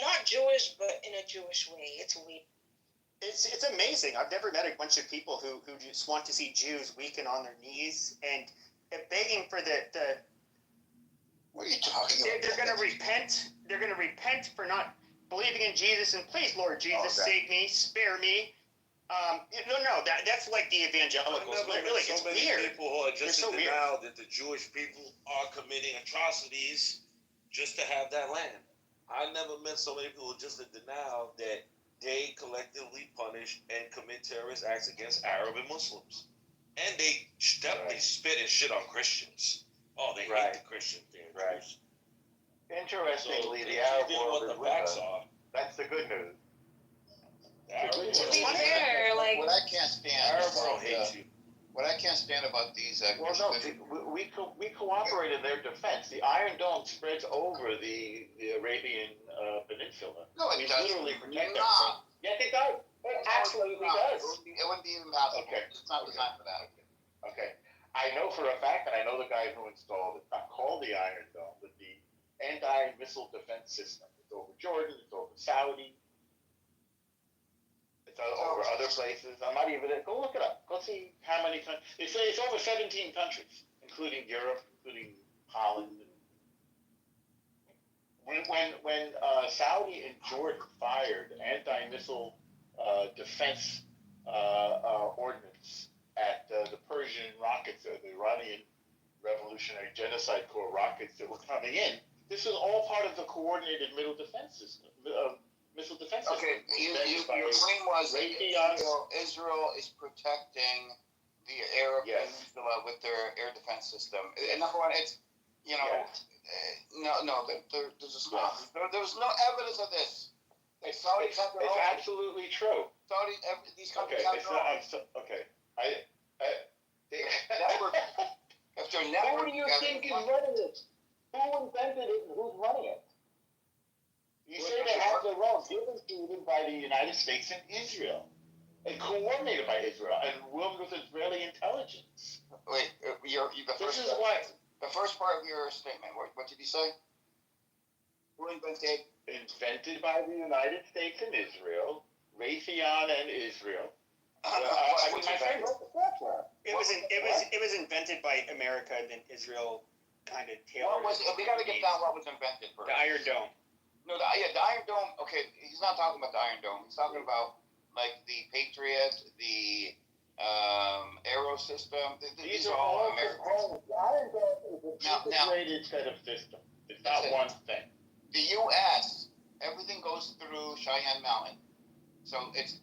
not Jewish, but in a Jewish way. It's weird. It's amazing. I've never met a bunch of people who just want to see Jews weaken on their knees and begging for the What are you talking about? They're going to repent. They're going to repent for not believing in Jesus. And please, Lord Jesus, save me, spare me. That's like the evangelicals. Really, so it's many weird. people who are just They're so in denial that the Jewish people are committing atrocities just to have that land. I never met so many people just in denial that they collectively punish and commit terrorist acts against Arab and Muslims. And they definitely spit and shit on Christians. Oh, they hate the Christians there. Right. Interestingly, So, the Arab know world what is the with facts us. are. That's the good news. To be fair, like What I can't stand Arab about world hates you. What I can't stand about these Well, no, we cooperate in their defense. The Iron Dome spreads over the Arabian Peninsula. No, it we doesn't. literally protect Nah. them. Yes, it does. It absolutely does. It wouldn't be even possible. Okay. It's not designed for that. Okay. I know for a fact, and I know the guy who installed it. It's not called the Iron Dome, but the anti-missile defense system. It's over Jordan. It's over Saudi. It's over other places. I'm not even. Go look it up. Go see how many countries. They say it's over 17 countries, including Europe, including Holland. When Saudi and Jordan fired anti-missile defense ordnance at the Persian rockets, the Iranian Revolutionary Genocide Corps rockets that were coming in, this was all part of the coordinated missile defense system. Okay, your claim was that Israel is protecting the Arab Peninsula with their air defense system. And number one, it's, there's no evidence of this. It's absolutely true. These countries have their own. Okay. Network. If they're network, who do you think is running it? Who invented it and who's running it? You say they have their own, given by the United States and Israel, and coordinated by Israel, and worked with Israeli intelligence. Wait, the first part of your statement. What did you say? Who invented? Invented by the United States and Israel, Raytheon and Israel. My friend wrote the software. It was invented by America, and then Israel kind of tailored. We got to get down what was invented first. The Iron Dome. No, the Iron Dome. Okay, he's not talking about the Iron Dome. He's talking about like the Patriot, the Aero system. These are all American. The Iron Dome is an integrated set of systems. It's not one thing. The U.S. everything goes through Cheyenne Mountain, so it's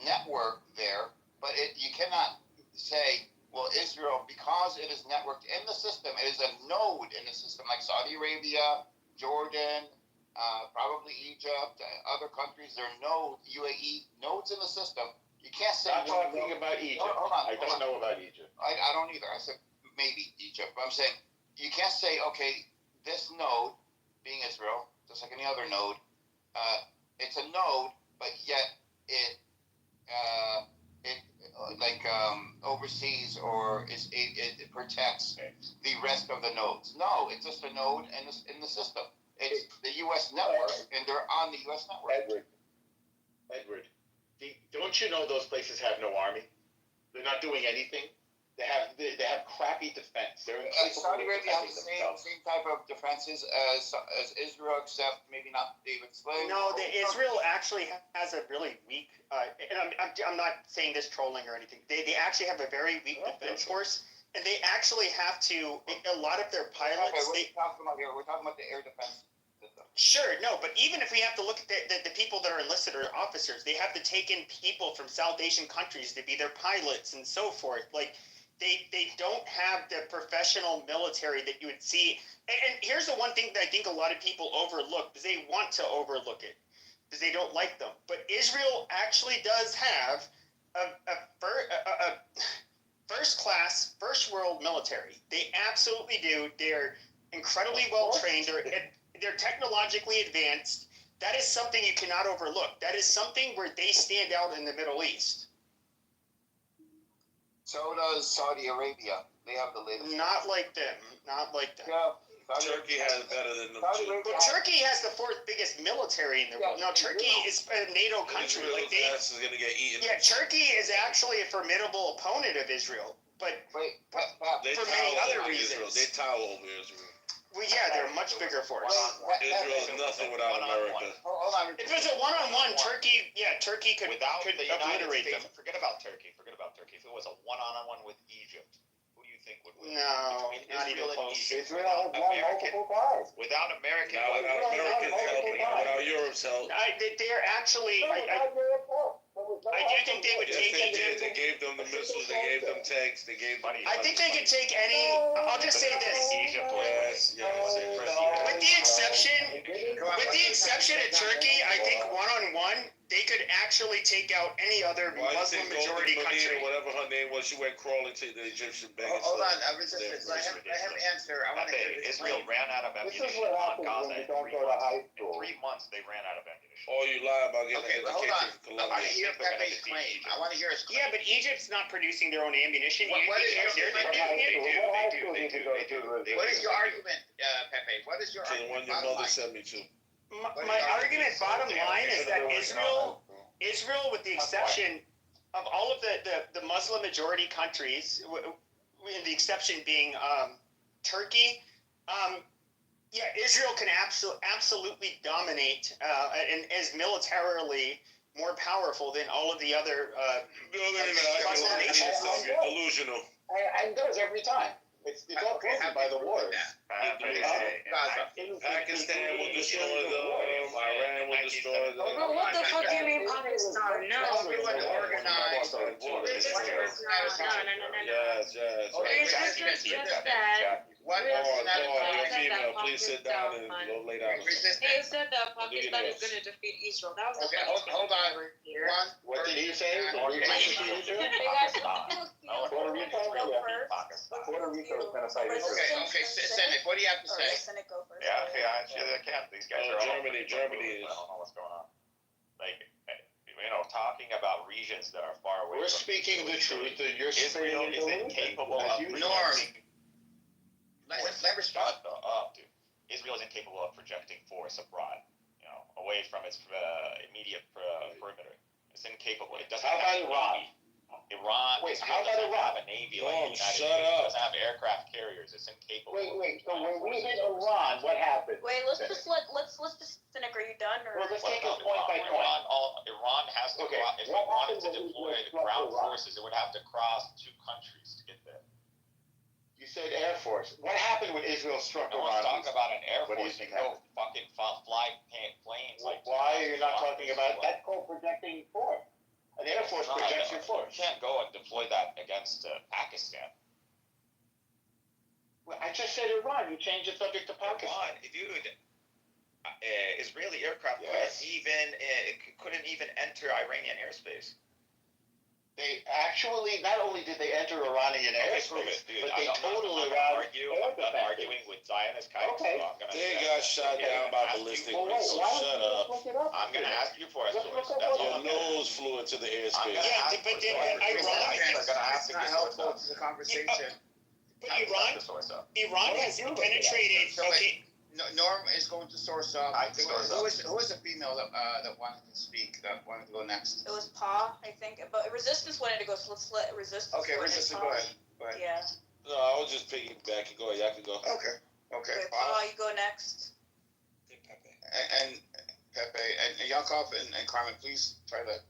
networked there. But you cannot say, well, Israel, because it is networked in the system, it is a node in the system, like Saudi Arabia, Jordan, probably Egypt, other countries. There are UAE nodes in the system. You can't say. I'm talking about Egypt. Hold on. I don't know about Egypt. I don't either. I said maybe Egypt. But I'm saying you can't say, okay, this node, being Israel, just like any other node, it's a node, but yet it oversees or it protects the rest of the nodes. No, it's just a node in the system. It's the U.S. network, and they're on the U.S. network. Edward, don't you know those places have no army? They're not doing anything. They have crappy defense. They're Saudi Arabia has the same type of defenses as Israel, except maybe not David Slade. No, Israel actually has a really weak. And I'm not saying this trolling or anything. They actually have a very weak defense force, and they actually have to. A lot of their pilots. Okay, what are we talking about here? We're talking about the air defense system. Sure, no, but even if we have to look at the people that are enlisted or officers, they have to take in people from South Asian countries to be their pilots and so forth. Like. They don't have the professional military that you would see. And here's the one thing that I think a lot of people overlook, because they want to overlook it, because they don't like them. But Israel actually does have a first-class, first-world military. They absolutely do. They're incredibly well-trained. They're technologically advanced. That is something you cannot overlook. That is something where they stand out in the Middle East. So does Saudi Arabia. They have the latest. Not like them. Yeah. Turkey has better than them. But Turkey has the fourth biggest military in the world. No, Turkey is a NATO country. Israel's ass is gonna get eaten. Yeah, Turkey is actually a formidable opponent of Israel, but for many other reasons. They tower over Israel. Well, yeah, they're a much bigger force. Israel's nothing without America. Hold on. If it was a one-on-one, Turkey could Without could the United obliterate States, them. forget about Turkey. If it was a one-on-one with Egypt, do you think would win? No, Between not even Israel and close. Egypt, Israel has won multiple times. without American, Now without Americans helping, without Europe's help. They're actually. No, without Europe, no. There was no I do think they would Yes, take they it. did. They gave them the missiles. They gave them tanks. They gave them. I think they could take any. I'll just say this. Egypt Yes, yes. With the exception of Turkey, I think one-on-one, they could actually take out any other Why do you Muslim think majority Golden Medina, country. whatever her name was, she went crawling to the Egyptian begging? Hold on, resistance. Let him answer. I want to hear his Israel claim. ran out of This ammunition is what on happens Gaza when you in don't 3 go to months. high In school. 3 months, they ran out of ammunition. Oh, you lie about getting Okay, an but hold education on. from I want to Colombia. hear Pepe's claim. I want to hear his claim. Yeah, but Egypt's not producing their own ammunition. What is your- They're- What high school did you go to? What is your argument, Pepe? What is your To the one argument? your Bottom mother line. sent me to. My argument, bottom line, is that Israel, with the exception of all of the Muslim majority countries, with the exception being Turkey, Israel can absolutely dominate and is militarily more powerful than all of the other Muslim nations. Delusional. And does every time. It's all proven by the wars. Pakistan will destroy them. Iran will destroy them. Oh, what the fuck do you mean Pakistan? No. Everyone organized. Yes, yes. Resistance just said. What Paul, you're female. Please sit down and go lay down. He said that Pakistan is going to defeat Israel. That was the Okay, funniest hold thing on. ever here. What did he say? Hey guys, Puerto Rico, Puerto Rico is going to fight Israel. Okay, Cynic, what do you have to say? Cynic, go first. Yeah, they can. These guys are all Germany is. I don't know what's going on. Like, talking about regions that are far away. We're speaking the truth, and you're Israel is incapable of Norm. Let respond. Dude. Israel is incapable of projecting force abroad, away from its immediate perimeter. It's incapable. It doesn't How about have a Iran? navy. Iran. Wait, Israel how about doesn't Iran? have a navy like the United Shut States. It up. doesn't have aircraft carriers. It's incapable. Wait. So when we hit Iran, what happened? Wait, let's just Cynic, are you done or? Well, let's take it point by point. Iran has to. Okay, If it what wanted to happened when deploy we struck ground Iran? forces, it would have to cross 2 countries to get there. You said Air Force. What happened when Israel struck No one's Iran? talking about an air What do you force. You think can go fucking fly planes. Why are you not talking about that? Called projecting force. An Air Force projects your force. You can't go and deploy that against Pakistan. Well, I just said Iran. You changed the subject to Pakistan. Dude, Israeli aircraft Yes. couldn't even enter Iranian airspace. They actually, not only did they enter Iranian airspace, Dude, but they totaled I'm Iran not arguing with Zionist guys. Okay. So I'm gonna They got shot down by ballistic Well, wait, missiles. why Shut don't you up. just look it up? I'm gonna ask you for a Let's source. look up That's what- all Your I'm gonna do. nose flew into the I'm airspace. gonna Yeah, ask but for then sources. Iran- They're gonna have It's to not get helpful source to the conversation. But up. Iran The source up. has penetrated. So Okay, Norm is going to source up. I can source up. Who is the female that wanted to speak, that wanted to go next? It was Pa, I think, but Resistance wanted to go, so let's let Resistance. Okay, go Resistance, and go Pa. ahead. Go ahead. Yeah. No, I was just piggybacking. Go ahead. Y'all can go. Okay. Okay, Pa, you go next. And Pepe and Yakov and Carmen, please try to,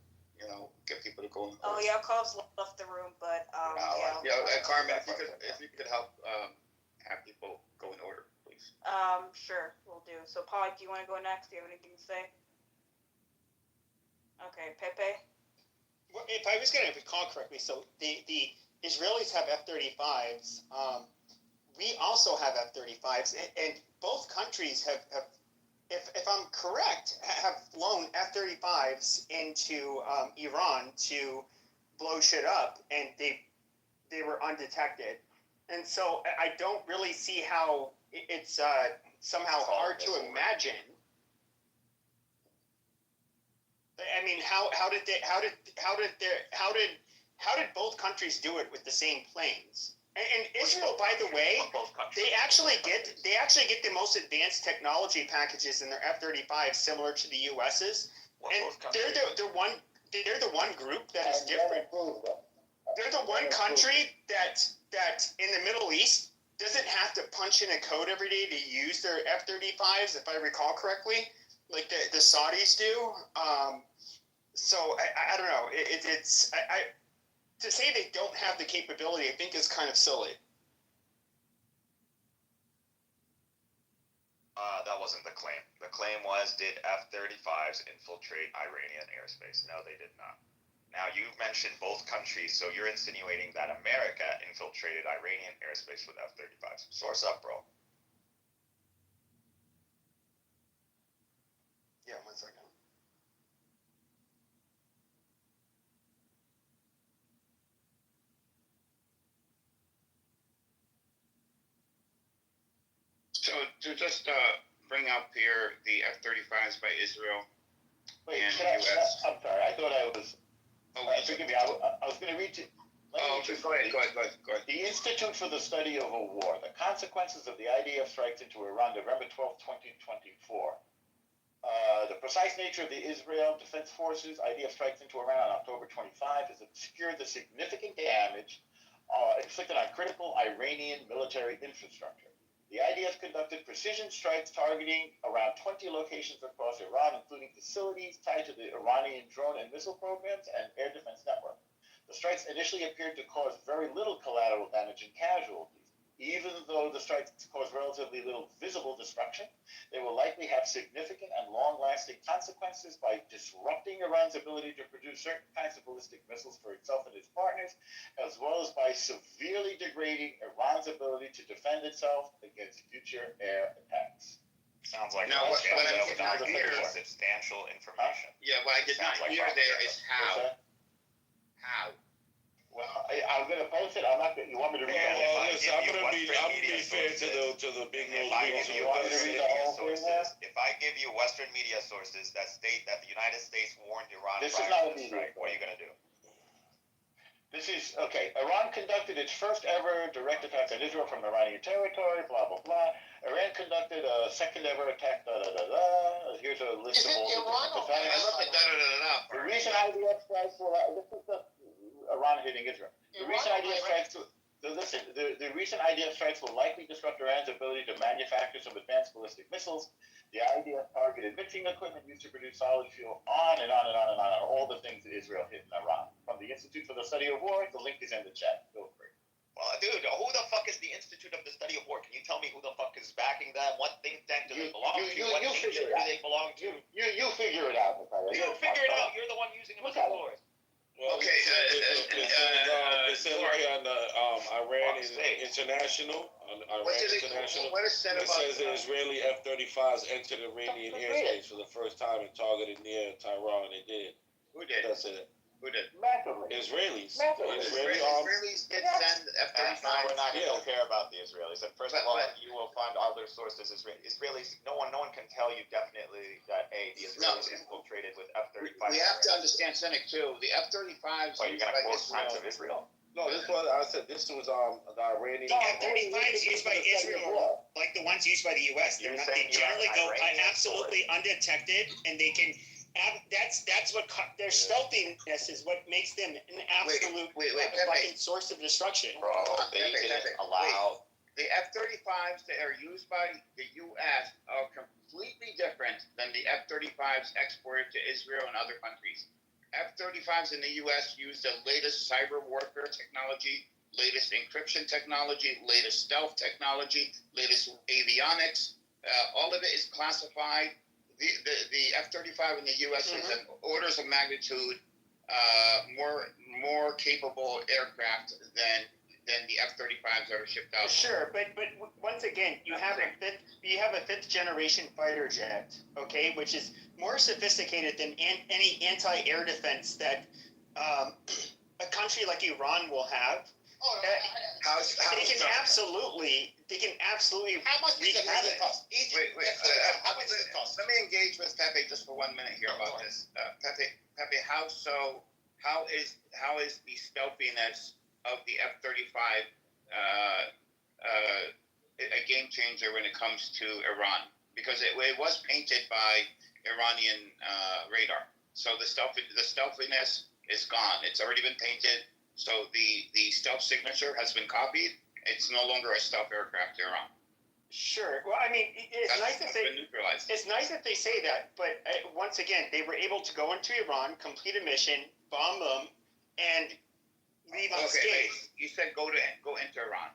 get people to go. Oh, Yakov's left the room, but yeah. Yeah, Carmen, if you could help have people go in order, please. Sure, we'll do. So, Pa, do you want to go next? Do you have anything to say? Okay, Pepe. well, if I was going to recall correctly, so the Israelis have F-35s. We also have F-35s, and both countries have if I'm correct, have flown F-35s into Iran to blow shit up, and they were undetected. And so I don't really see how it's somehow hard to imagine. I mean, how did both countries do it with the same planes? And Israel, by the way, they actually get the most advanced technology packages in their F-35s, similar to the U.S.'s. And they're the one group that is different. They're the one country that in the Middle East doesn't have to punch in a code every day to use their F-35s, if I recall correctly, like the Saudis do. So I don't know. to say they don't have the capability, I think, is kind of silly. That wasn't the claim. The claim was, did F-35s infiltrate Iranian airspace? No, they did not. Now, you've mentioned both countries, so you're insinuating that America infiltrated Iranian airspace with F-35s. Source up, bro. Yeah, 1 second. So to just bring up here the F-35s by Israel Wait, and can I, U.S. I'm sorry. I thought I was. Oh, Forgive me. I was going to read you. Go ahead. The Institute for the Study of a War: The Consequences of the IDF Strikes into Iran, November 12, 2024. The precise nature of the Israel Defense Forces IDF strikes into Iran on October 25 has obscured the significant damage inflicted on critical Iranian military infrastructure. The IDF conducted precision strikes targeting around 20 locations across Iran, including facilities tied to the Iranian drone and missile programs and air defense network. The strikes initially appeared to cause very little collateral damage and casualties. Even though the strikes caused relatively little visible destruction, they will likely have significant and long-lasting consequences by disrupting Iran's ability to produce certain kinds of ballistic missiles for itself and its partners, as well as by severely degrading Iran's ability to defend itself against future air attacks. Sounds like Now, what I'm without getting at here- substantial information. Yeah, what I did not Sounds like hear there propaganda. is how. How? Well, I'm going to post it. I'm not. You want me to read Yeah, the well, whole? listen, I'm gonna be fair to the big If news I people. give you You want me to Western read the media whole thing sources, if I give you Western media sources that state that the United States warned Iran This is prior not to a the media strike, what are you gonna do? This is okay. Iran conducted its first ever direct attack on Israel from Iranian territory. Blah blah blah. Iran conducted a second ever attack. Da da da da. Here's a list of all the different I looked at battalions. The recent IDF strikes will. This is the Iran hitting Israel. The recent IDF strikes. The recent IDF strikes will likely disrupt Iran's ability to manufacture some advanced ballistic missiles. The IDF targeted mixing equipment used to produce solid fuel, on and on and on and on. All the things that Israel hit in Iran. From the Institute for the Study of War, the link is in the chat. Feel free. Well, dude, who the fuck is the Institute of the Study of War? Can you tell me who the fuck is backing them? What think tank do they belong to? What nation do they belong to? You figure it out, Mikhail. You figure it out. You're the one using them as a source. Well, Okay, it says right here on the Iran International. What is said It about says the Israeli F-35s entered Iranian airspace for the first time and targeted near Tehran. They did. who did? That's it. Who did? Massively. Israelis. Massively. Israelis did send F-35s. No, we're not going Yeah. to care about the Israelis. And first of all, you will find other sources. Israelis. No one can tell you definitely that the Israelis infiltrated with F-35s. We have to understand, Cynic, too. The F-35s Well, you're used going to by quote crimes of Israel. Israel. No, this was, I said, this was the Iranian. The F-35s used by Israel, like the ones used by the U.S., You're they saying you have generally go Iranian absolutely undetected, and they can. That's what their stealthiness is what makes them an absolute fucking source of destruction. Bro, they didn't allow. The F-35s that are used by the U.S. are completely different than the F-35s exported to Israel and other countries. F-35s in the U.S. use the latest cyber warfare technology, latest encryption technology, latest stealth technology, latest avionics. All of it is classified. The F-35 in the U.S. is an orders of magnitude more capable aircraft than the F-35s that are shipped out. Sure, but once again, you have a fifth generation fighter jet, okay, which is more sophisticated than any anti-air defense that a country like Iran will have. They can absolutely. How much does it cost? Wait. How much does it cost? Let me engage with Pepe just for 1 minute here about this. Pepe, how is the stealthiness of the F-35 a game changer when it comes to Iran? Because it was painted by Iranian radar, so the stealthiness is gone. It's already been painted. So the stealth signature has been copied. It's no longer a stealth aircraft to Iran. Sure. Well, I mean, it's nice that they say that, but once again, they were able to go into Iran, complete a mission, bomb them, and leave unscathed. You said go into Iran.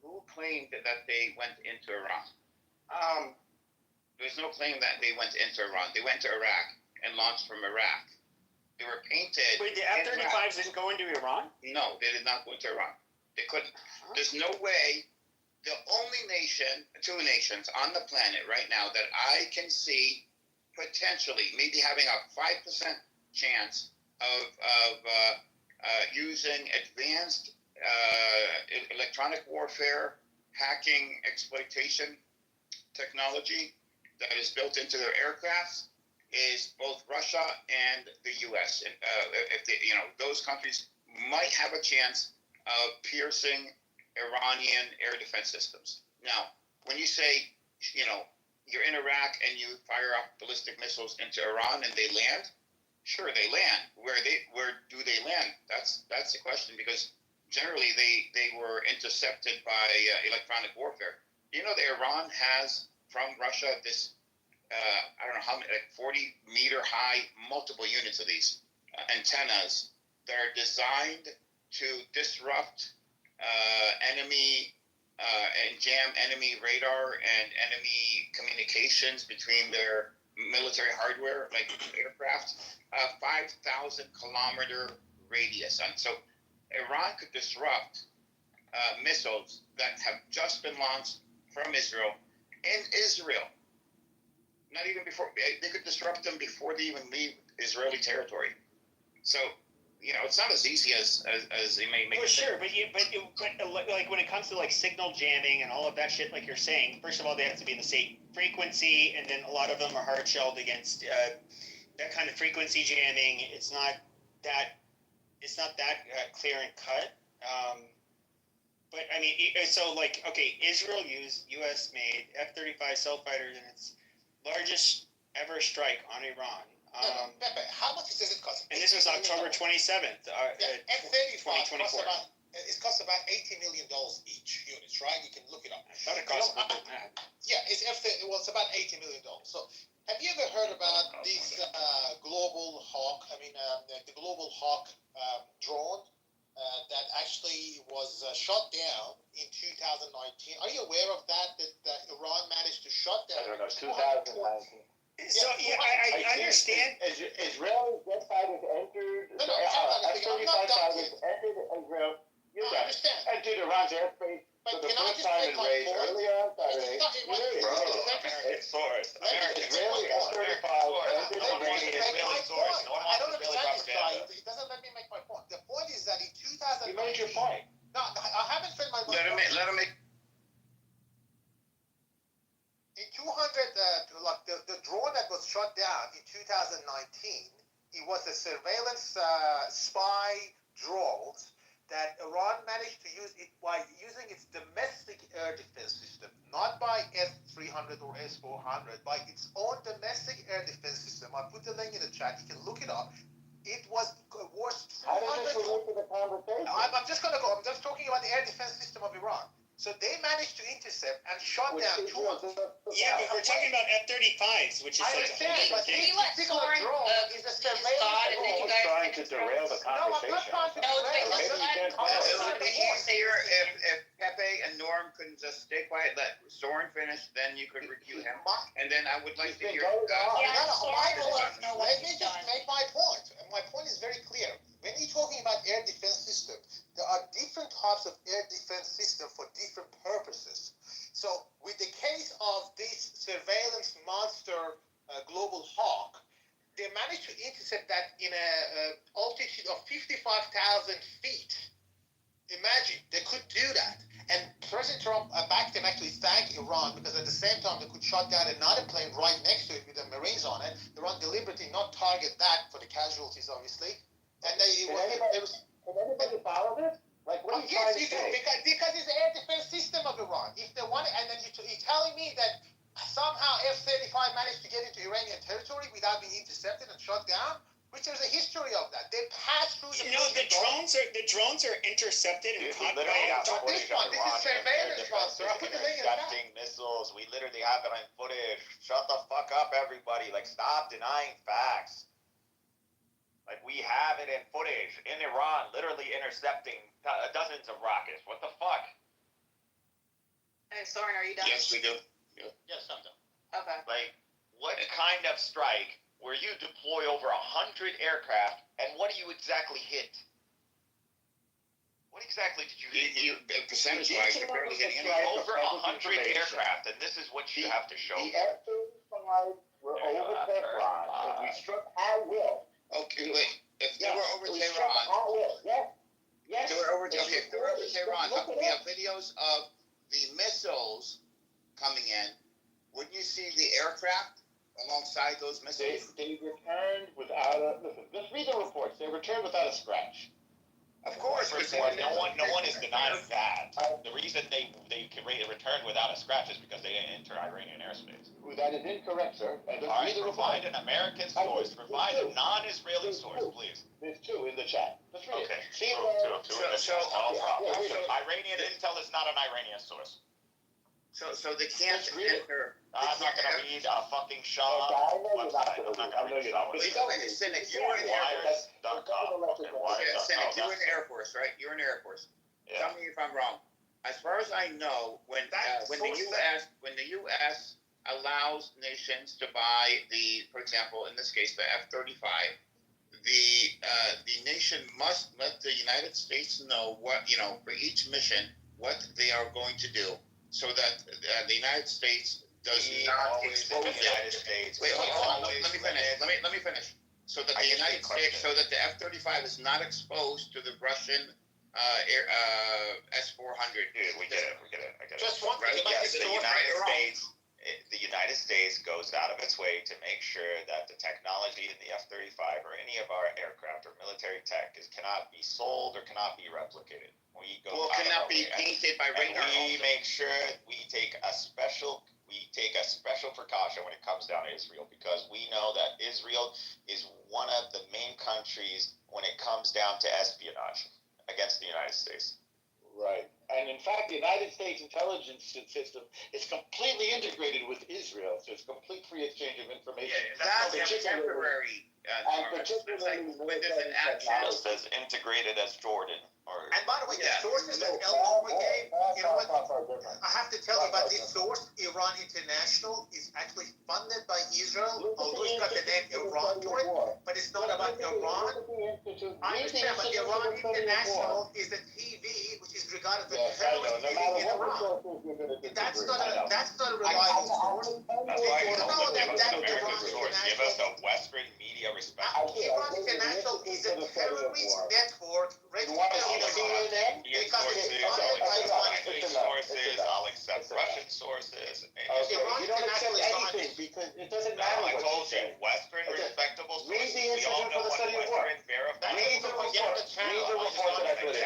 Who claimed that they went into Iran? There's no claim that they went into Iran. They went to Iraq and launched from Iraq. They were painted. Wait, the F-35s didn't go into Iran? No, they did not go into Iran. They couldn't. There's no way. The only nation, two nations on the planet right now that I can see potentially maybe having a 5% chance of using advanced electronic warfare, hacking, exploitation technology that is built into their aircrafts is both Russia and the U.S. If they, those countries might have a chance of piercing Iranian air defense systems. Now, when you say, you're in Iraq and you fire up ballistic missiles into Iran and they land, sure, they land. Where do they land? That's the question, because generally they were intercepted by electronic warfare. You know that Iran has from Russia this I don't know how many, like 40-meter high, multiple units of these antennas that are designed to disrupt enemy and jam enemy radar and enemy communications between their military hardware, like aircraft, 5,000 kilometer radius. And so Iran could disrupt missiles that have just been launched from Israel in Israel. Not even before, they could disrupt them before they even leave Israeli territory. So, it's not as easy as they may make it. Sure, but like when it comes to like signal jamming and all of that shit, like you're saying, first of all, they have to be in the same frequency, and then a lot of them are hard shelled against that kind of frequency jamming. It's not that clear and cut. But I mean, so like, okay, Israel used U.S.-made F-35 stealth fighters in its largest ever strike on Iran. Pepe, how much does it cost? And this was October 27th, F-35 2024. costs about $80 million each units, right? You can look it up. I thought it cost more than that. Yeah, it's about $80 million. So, have you ever heard about this global hawk? I mean, the global hawk drone that actually was shot down in 2019. Are you aware of that Iran managed to shut down? I don't know, 2019. So, I understand. Israeli jet fighters entered. No, F-35 fighters entered Israel. I understand. Entered Iran's airspace. But for the can I first just time make in my raids point? earlier on Saturday. American source. Israeli F-35 entered Israeli source. No one I wants don't Israeli understand this guy. propaganda. It doesn't let me make my point. The point is that in 2019... You made your point. No, I haven't said my point. Let him make. In 200, the drone that was shot down in 2019, it was a surveillance spy drone that Iran managed to use it by using its domestic air defense system, not by S-300 or S-400, by its own domestic air defense system. I put the link in the chat. You can look it up. It was worth 200. How does this relate to the conversation? I'm just going to go. I'm just talking about the air defense system of Iran. So they managed to intercept and shot down 200. Yeah, but we're talking about F-35s, which is I like understand, but Can this you let particular Soren drone is a surveillance and then you drone. guys trying can to derail the conversation. No, I'm not trying to No, derail. let's let- It would be easier if Pepe and Norm couldn't just stay quiet, let Soren finish, then you could review him. And then I would like to hear. Yeah, Soren will know what Let me he's just done. make my point. And my point is very clear. When you're talking about air defense system, there are different types of air defense system for different purposes. So with the case of this surveillance monster global hawk, they managed to intercept that in an altitude of 55,000 feet. Imagine, they could do that. And President Trump backed them, actually thanked Iran, because at the same time they could shot down another plane right next to it with the Marines on it. Iran deliberately not target that for the casualties, obviously. And Can anybody follow this? Like, what are you trying to say? Because it's the air defense system of Iran. If they want it, and then you're telling me that somehow F-35 managed to get into Iranian territory without being intercepted and shot down, which there's a history of that. They passed through the... the drones are intercepted and caught by... This is surveillance monster. I put the link in the chat. intercepting missiles. We literally have it on footage. Shut the fuck up, everybody. Like, stop denying facts. Like, we have it in footage in Iran, literally intercepting dozens of rockets. What the fuck? Hey, Soren, are you done? Yes, we do. Yes, I'm done. Okay. Like, what kind of strike where you deploy over 100 aircraft, and what do you exactly hit? What exactly did you hit? Percentage-wise, you're barely hitting any. Over 100 aircraft, and this is what you have to show. The F-35 were over Tehran, and we struck at will. Okay, wait. If they Yes, were over we Tehran, struck at will. Yes. Yes. if they were over Tehran, how Look come it we up. have videos of the missiles coming in? Wouldn't you see the aircraft alongside those missiles? They returned without a. Listen, just read the reports. They returned without a scratch. Of course, First of all, no one is denying that. The reason they can return without a scratch is because they didn't enter Iranian airspace. That is incorrect, sir. And just All read right, the provide report. an American source. Provide a non-Israeli source, please. There's two in the chat. Just read Okay, it. See two where- in this So- no problem. yeah, Iranian intel is not an Iranian source. So they can't Just read it. enter. I'm not going to read a fucking Shah I know you're not website. I'm gonna not read. going to read Shah Well, you website. know, Cynic, you were in the Air Force. Wires.com. Okay, Okay, wires.com. Cynic, you were in the Air Force, right? You were in the Air Force. Yeah. Tell me if I'm wrong. As far as I know, when the U.S. allows nations to buy for example, in this case, the F-35, the nation must let the United States know what, for each mission, what they are going to do, so that the United States does not expose the United States. Wait, hold on. Let me finish. Let me finish. So that the United States, so that the F-35 is not exposed to the Russian S-400. Dude, we get it. I get it. Just one thing about Yes, this the United States goes out of its way to make sure that the technology in the F-35 or any of our aircraft or military tech cannot be sold or cannot be replicated. We go out cannot of our be way. painted by And radar. we also. make sure we take a special precaution when it comes down to Israel, because we know that Israel is one of the main countries when it comes down to espionage against the United States. Right. And in fact, the United States intelligence system is completely integrated with Israel, so it's complete free exchange of information. That's temporary. And particularly when there's an It actual. says integrated as Jordan. And by the way, Yeah. the sources that Elon gave, you know what? I have to tell you about this source, Iran International, is actually funded by Israel, although it's got the name Iran to it, but it's not about Iran. I understand, but Iran International is a TV which is regarded as a terrorist TV in Iran. That's not a reliable source. That's Did why you I know told that give us that an American Iran source. Give us a Western media respect. Iran International is a terrorist network registered in Iran. Iranian sources, I'll accept Russian sources. You don't accept anything because it doesn't matter I what told you say. you, Western respectable Read sources. the We all Institute know for the what Study of War. Western verified. Read the report. Read the report that I put in.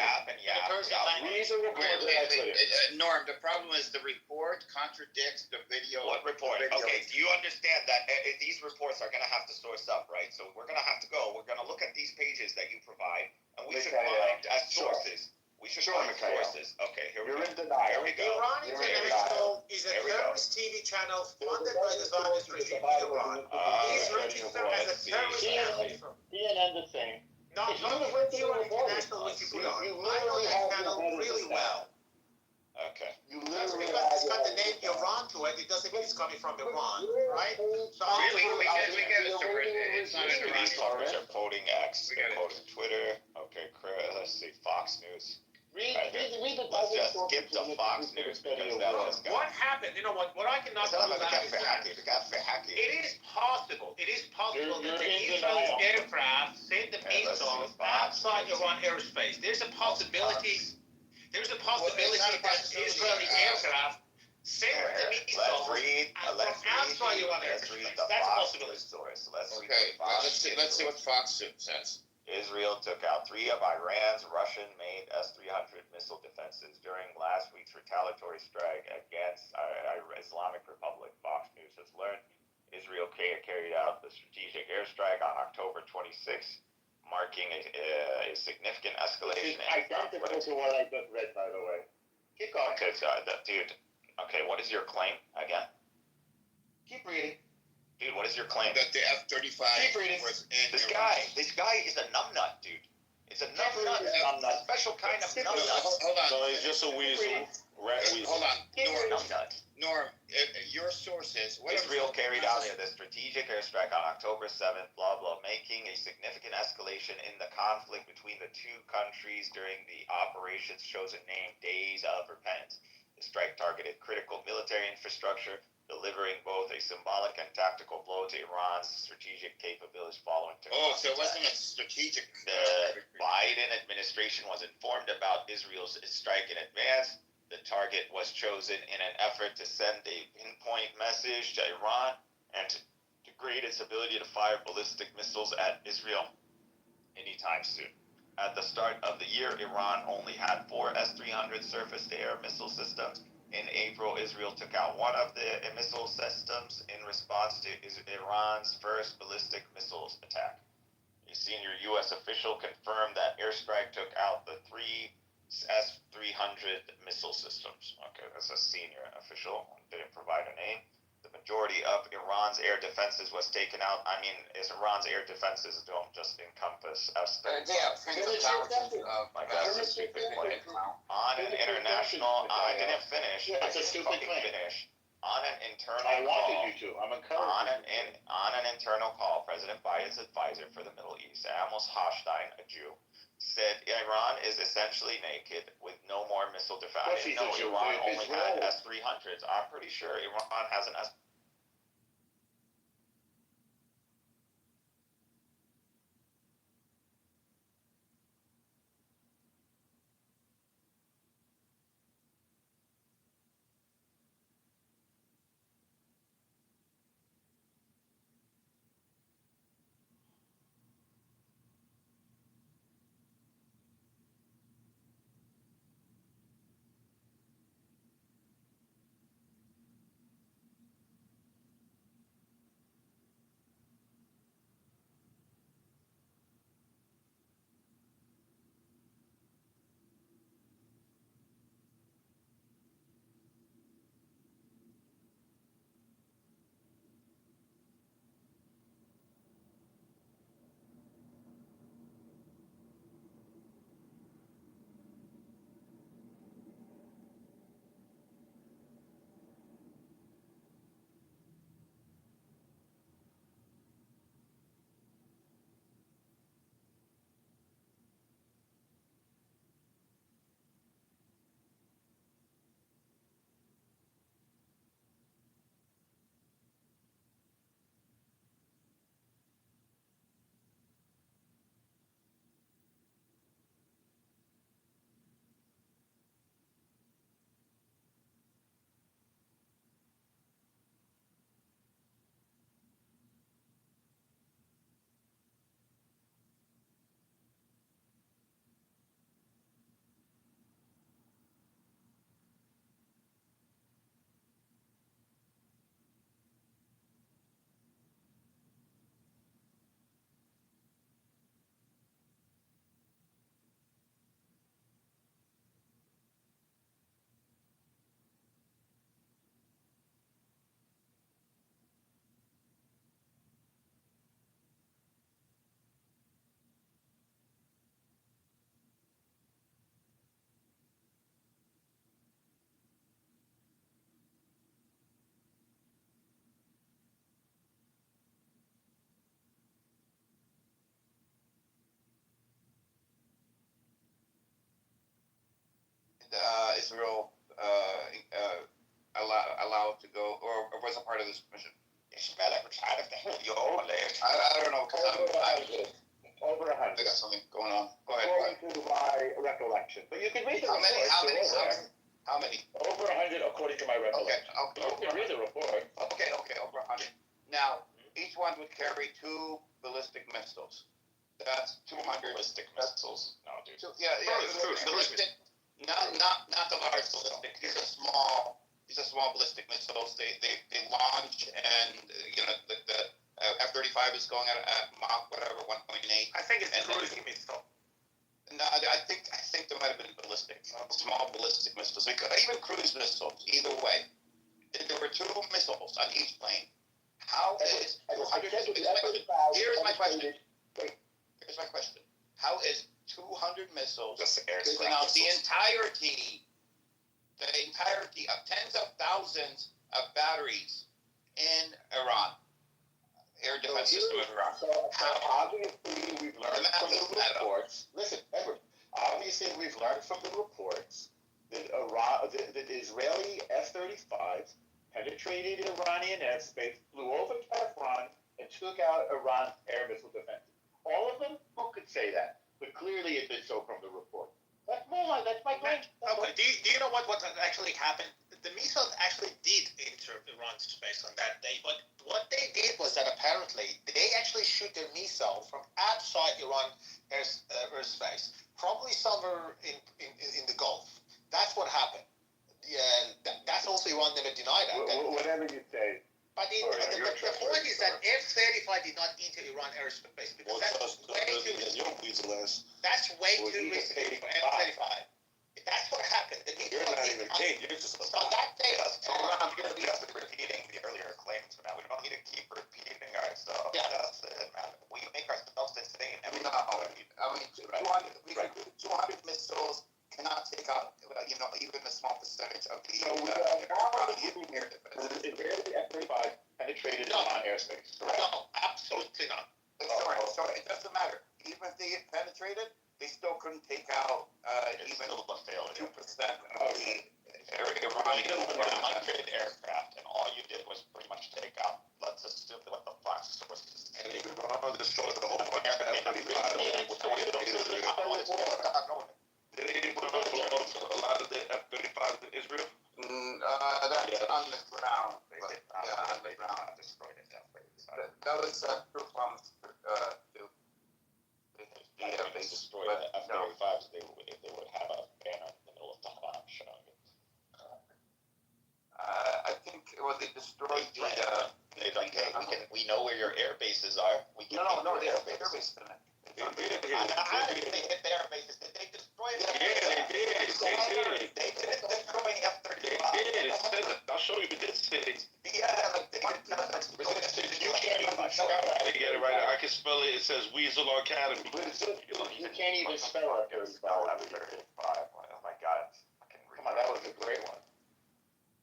Read the report that I put in. Norm, the problem is the report contradicts the video. What report? The video. Okay, do you understand that these reports are going to have to source up, right? So we're going to have to go. We're going to look at these pages that you provide, and we should find as sources. We should find sources. Okay, here we go. You're in denial. Here we go. Iran International is a terrorist TV channel funded by the Zionist regime in Iran. It is registered as a terrorist channel. CNN the same. Not Iran International, which you put on. I know that channel really well. Okay. That's because it's got the name Iran to it. It doesn't mean it's coming from Iran, right? So Really, we get a source. It's not an Iran These source. are quoting X. They're quoting Twitter. Okay, let's see. Fox News. Read the Let's just skip the Fox News because that just got. what happened? You know what I cannot rule out is that it is possible that the Israeli aircraft sent the missiles outside Iran airspace. There's a possibility that Israeli aircraft sent the missiles from outside Iran airspace. That's a possibility. Source. Let's Let's see what Fox says. Israel took out 3 of Iran's Russian-made S-300 missile defenses during last week's retaliatory strike against Islamic Republic. Fox News has learned Israel carried out the strategic airstrike on October 26th, marking a significant escalation in identical to what I just read, by the way. Keep going. Okay, so, dude. Okay, what is your claim again? Keep reading. Dude, what is your claim? That the F-35 was in This Iran. guy is a numbnut, dude. It's a numbnut. A special kind of numbnut. Hold on. So he's just a weasel. Rat weasel. Hold on. Numbnut. Norm, your sources. Israel carried out the strategic airstrike on October 7th, blah, blah, making a significant escalation in the conflict between the two countries during the operation's chosen name, Days of Repentance. The strike targeted critical military infrastructure, delivering both a symbolic and tactical blow to Iran's strategic capabilities following Tehran's so it wasn't a attack. strategic. The Biden administration was informed about Israel's strike in advance. The target was chosen in an effort to send a pinpoint message to Iran and to degrade its ability to fire ballistic missiles at Israel anytime soon. At the start of the year, Iran only had 4 S-300 surface-to-air missile systems. In April, Israel took out one of the missile systems in response to Iran's first ballistic missiles attack. A senior U.S. official confirmed that airstrike took out the 3 S-300 missile systems. Okay, that's a senior official. Didn't provide a name. The majority of Iran's air defenses was taken out. I mean, Iran's air defenses don't just encompass My God, that's a stupid claim. On an international, I didn't finish. It's a stupid claim. Finish. On an internal I call. wanted you to. I'm encouraging you. On an internal call, President Biden's advisor for the Middle East, Amos Hochstein, a Jew, said Iran is essentially naked with no more missile defense. I didn't know Iran only had S-300s. I'm pretty sure Iran has an S. Israel allowed to go, or was a part of this mission? I don't know, because Over 100. I got something going on. Go ahead. According to my recollection. But you can read the report. How many? Over 100 according to my recollection. Okay. You can read the report. Okay, over 100. Now, each one would carry 2 ballistic missiles. That's 200. Ballistic missiles. No, dude. Ballistic. Not the large ballistic. These are small ballistic missiles. They launch, and the F-35 is going at Mach whatever 1.8. I think it's cruising missile. No, I think there might have been ballistic, small ballistic missiles. Even cruise missiles. Either way, there were 2 missiles on each plane. How is 200 missiles? Here's my question. Here's my question. How is 200 missiles taking out the entirety of tens of thousands of batteries in Iran? Air defense system of Iran. So obviously we've learned from the reports. Listen, Edward. Obviously we've learned from the reports that the Israeli F-35s penetrated Iranian airspace, flew over Tehran, and took out Iran's air missile defenses. All of them? Who could say that? But clearly it did so from the report. That's my claim. Okay, do you know what actually happened? The missiles actually did enter Iran's space on that day, but what they did was that apparently they actually shoot their missile from outside Iran airspace, probably somewhere in the Gulf. That's what happened. Yeah, that's also Iran never denied that. Whatever you say. But the point is that F-35 did not enter Iran airspace because that's way too risky for F-35. That's what happened. You're not even paid. You're just on that day. I'm just repeating the earlier claims, man. We don't need to keep repeating ourselves. Yeah. That's it, man. We make ourselves insane every No, I mean, 200 missiles cannot take out, even a small percentage of the air defense. Israeli F-35 penetrated Iran airspace, correct? No, absolutely not. So it doesn't matter. Even if they penetrated, they still couldn't take out even 2% of the Iranian penetrated aircraft, and all you did was pretty much take out, let's assume what the flash sources. And they destroyed the whole Did they put a lot of the F-35s in Israel? That's on the ground. On the ground. Destroyed it, definitely. That was proof from They destroyed the F-35s. They would have a banner in the middle of the Haram showing it. I think they destroyed we know where your air bases are. No, they have air bases in it. How did they hit the air bases? Did they destroy them? Yeah, they did. They didn't destroy F-35. They did. It says it. I'll show you this thing. Yeah, like I get it right. I can spell it. It says Weasel Academy. You can't even spell F-35. Oh my God. Come on, that was a great one.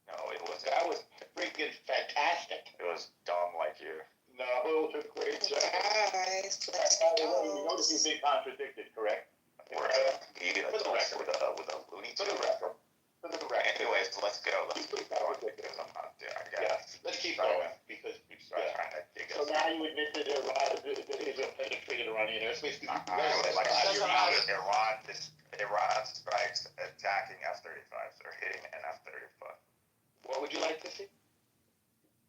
No, it was. That was freaking fantastic. It was dumb like you. No, it was a great job. Guys, let's You notice he's being contradicted, correct? For the record. With a Looney Tunes. For the record. Anyways, let's go. Let's keep going. Let's keep going because so now you admit that Israel penetrated Iranian airspace. Iran strikes attacking F-35s or hitting an F-35. What would you like to see?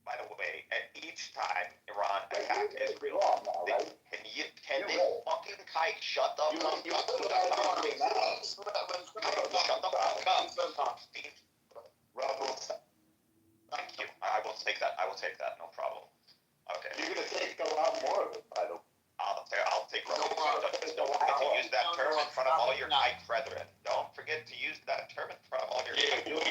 By the way, at each time Iran attacked Israel, can they fucking kite shut the fuck up? Shut the fuck up. Thank you. I will take that. No problem. Okay. You're gonna take a lot more of it, by the way. I'll take Don't forget to use that term in front of all your kite brethren. Don't forget to use that term in front of all your kite brethren.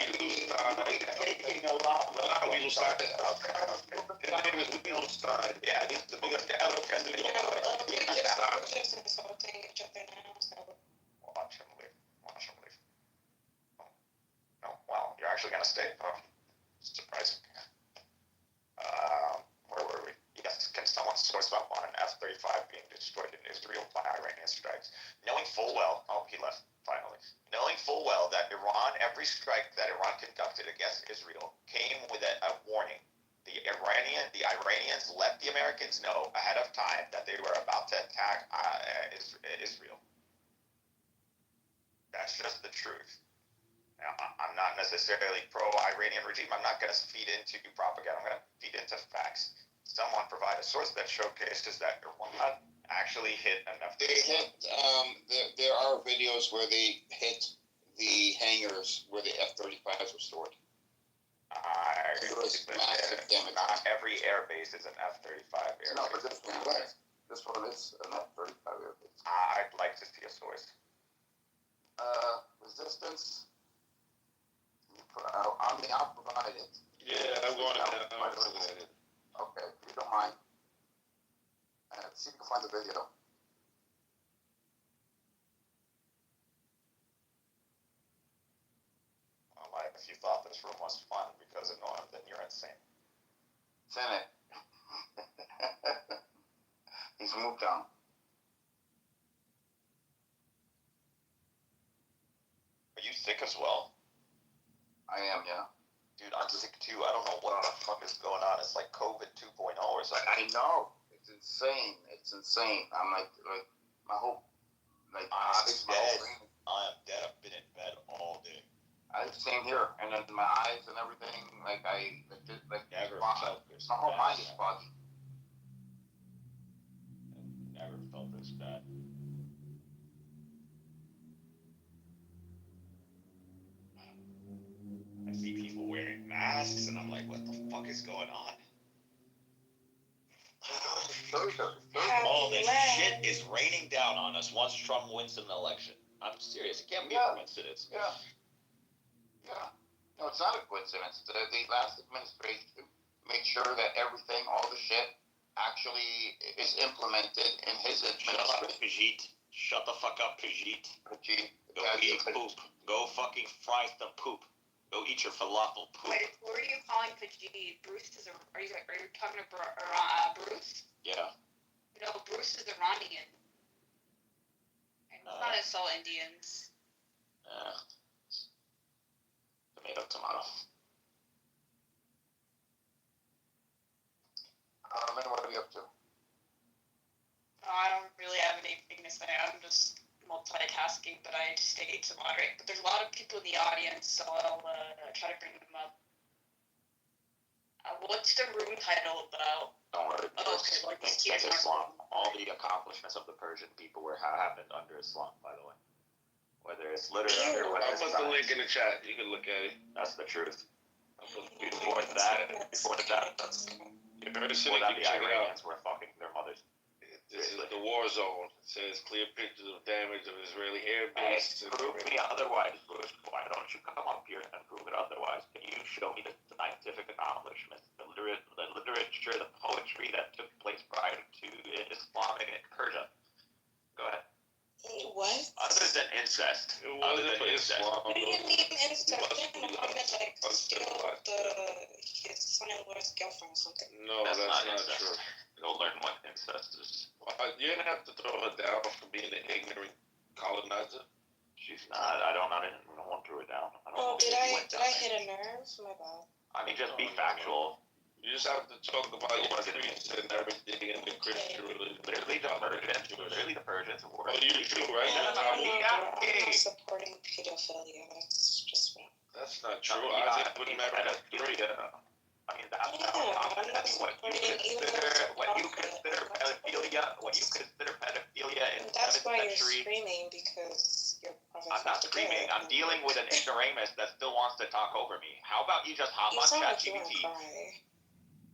Taking a lot more. His name is Weasel. Yeah, he's the biggest advocate. Watch him leave. Oh, wow, you're actually gonna stay. Oh, surprising. Where were we? Yes, can someone source up on an F-35 being destroyed in Israel by Iranian strikes? Knowing full well, he left finally. Knowing full well that every strike that Iran conducted against Israel came with a warning. The Iranians let the Americans know ahead of time that they were about to attack Israel. That's just the truth. Now, I'm not necessarily pro-Iranian regime. I'm not going to feed into propaganda. I'm going to feed into facts. Someone provide a source that showcases that Iran actually hit enough. They hit. There are videos where they hit the hangars where the F-35s were stored. There was massive damage. Not every air base is an F-35 air base. No, but this one was. This one is an F-35 air base. I'd like to see a source. Resistance. I'll provide it. Yeah, I'm going to. Okay. you don't mind, and see if you can find the video. If you thought this room was fun because of Norm, then you're insane. It's in it. He's moved on. Are you sick as well? I am, yeah. Dude, I'm sick too. I don't know what the fuck is going on. It's like COVID 2.0 or something. I know. It's insane. It's insane. I'm like my whole, like, I'm dead. I am dead. I've been in bed all day. Same here, and then my eyes and everything, Never felt this my whole bad. mind is foggy. Never felt this bad. I see people wearing masks, and I'm like, what the fuck is going on? All this shit is raining down on us once Trump wins an election. I'm serious. It can't be a coincidence. Yeah. No, it's not a coincidence. The last administration made sure that everything, all the shit, actually is implemented in his administration. Shut the fuck up, Pajit. Go eat poop. Go fucking fry some poop. Go eat your falafel poop. Wait, who are you calling Pajit? Bruce is are you talking about Bruce? Yeah. No, Bruce is Iranian. And he's not insult Indians. Tomato. Man, what are we up to? I don't really have anything to say. I'm just multitasking, but I just stay to moderate. But there's a lot of people in the audience, so I'll try to bring them up. What's the room title about? Don't worry. Okay, like Think Islam. All the accomplishments of the Persian people happened under Islam, by the way. Whether it's literature, whether it's I'll put the link in the chat. You can look at it. That's the truth. Before that, the Iranians were fucking their mothers. This is the war zone. It says clear pictures of damage of Israeli airbase. Prove me otherwise, Bruce. Why don't you come up here and prove it otherwise? Can you show me the scientific accomplishments, the literature, the poetry that took place prior to Islamic Persia? Go ahead. What? Other than incest. It wasn't for Islam. What do you mean incest? Muhammad steal his son-in-law's girlfriend or something. No, that's not true. Go learn what incest is. You're gonna have to throw her down for being an ignorant colonizer. She's not. I don't want to throw her down. Did I hit a nerve? My bad. I mean, just be factual. You just have to talk about your priests and everything in the Christian religion. Clearly the Persians were. Oh, you do, right? I'm not supporting pedophilia. That's just wrong. That's not true. Isaac would marry a 3. I mean, that's what you consider pedophilia in the 7th That's why you're century. screaming, because your prophet. I'm not screaming. I'm dealing with an ignoramus that still wants to talk over me. How about you just hop on ChatGPT?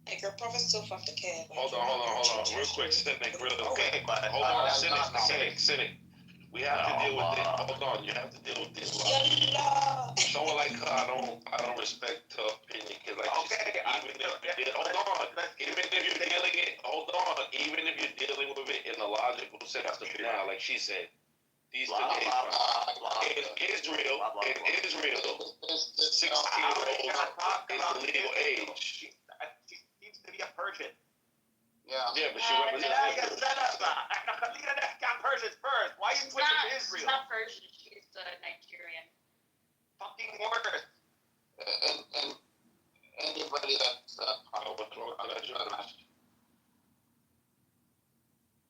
Like, your prophet still fucked a kid. Hold on. Real quick, Cynic, Okay, but hold on, Cynic. We have to deal with this. Hold on, you have to deal with this. Someone like her, I don't respect her opinion. Cause like even if you're dealing with it in a logical sense, now, like she said, these two in Israel, 16-year-old is the legal age. She seems to be a Persian. Yeah, but she represents Persians first. Why are you switching to Israel? She's not Persian. She's Nigerian. Fucking worse. And anybody that's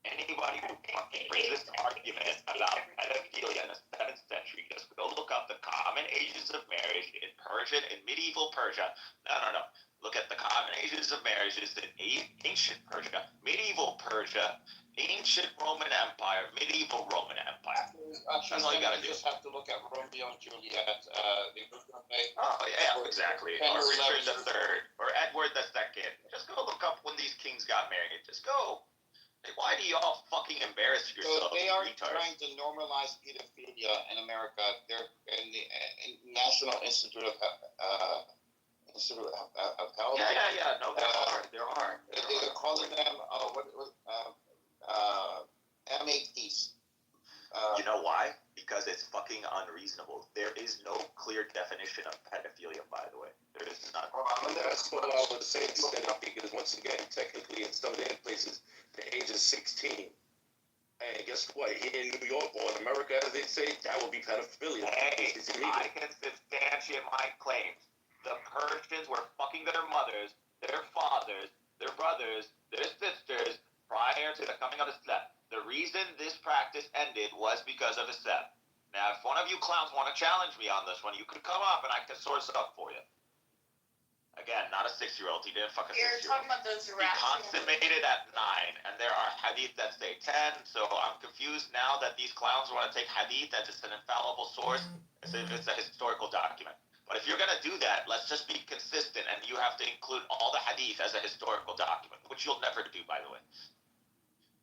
anybody who fucking brings this argument about pedophilia in the 7th century, just go look up the common ages of marriage in Persian, in medieval Persia. No. Look at the common ages of marriages in ancient Persia, medieval Persia, ancient Roman Empire, medieval Roman Empire. That's all you gotta do. You just have to look at Romeo and Juliet. Exactly. Or Richard III, or Edward II. Just go look up when these kings got married. Just go. Like, why do y'all fucking embarrass yourselves? So they are trying to normalize pedophilia in America. They're in the National Institute of upheld. Yeah. No, there are. They're calling them M8Ps. You know why? Because it's fucking unreasonable. There is no clear definition of pedophilia, by the way. There is none. That's what I would say, because once again, technically in some of the places, the age is 16. And guess what? Here in New York or in America, as they say, that would be pedophilia. Hey, I can substantiate my claims. The Persians were fucking their mothers, their fathers, their brothers, their sisters prior to the coming of Islam. The reason this practice ended was because of Islam. Now, if one of you clowns want to challenge me on this one, you could come up and I can source it up for you. Again, not a 6-year-old. He didn't fuck a 6-year-old. You're talking about those He irrational. consummated at 9, and there are hadith that say 10, so I'm confused now that these clowns want to take hadith as just an infallible source, as if it's a historical document. But if you're going to do that, let's just be consistent, and you have to include all the hadith as a historical document, which you'll never do, by the way.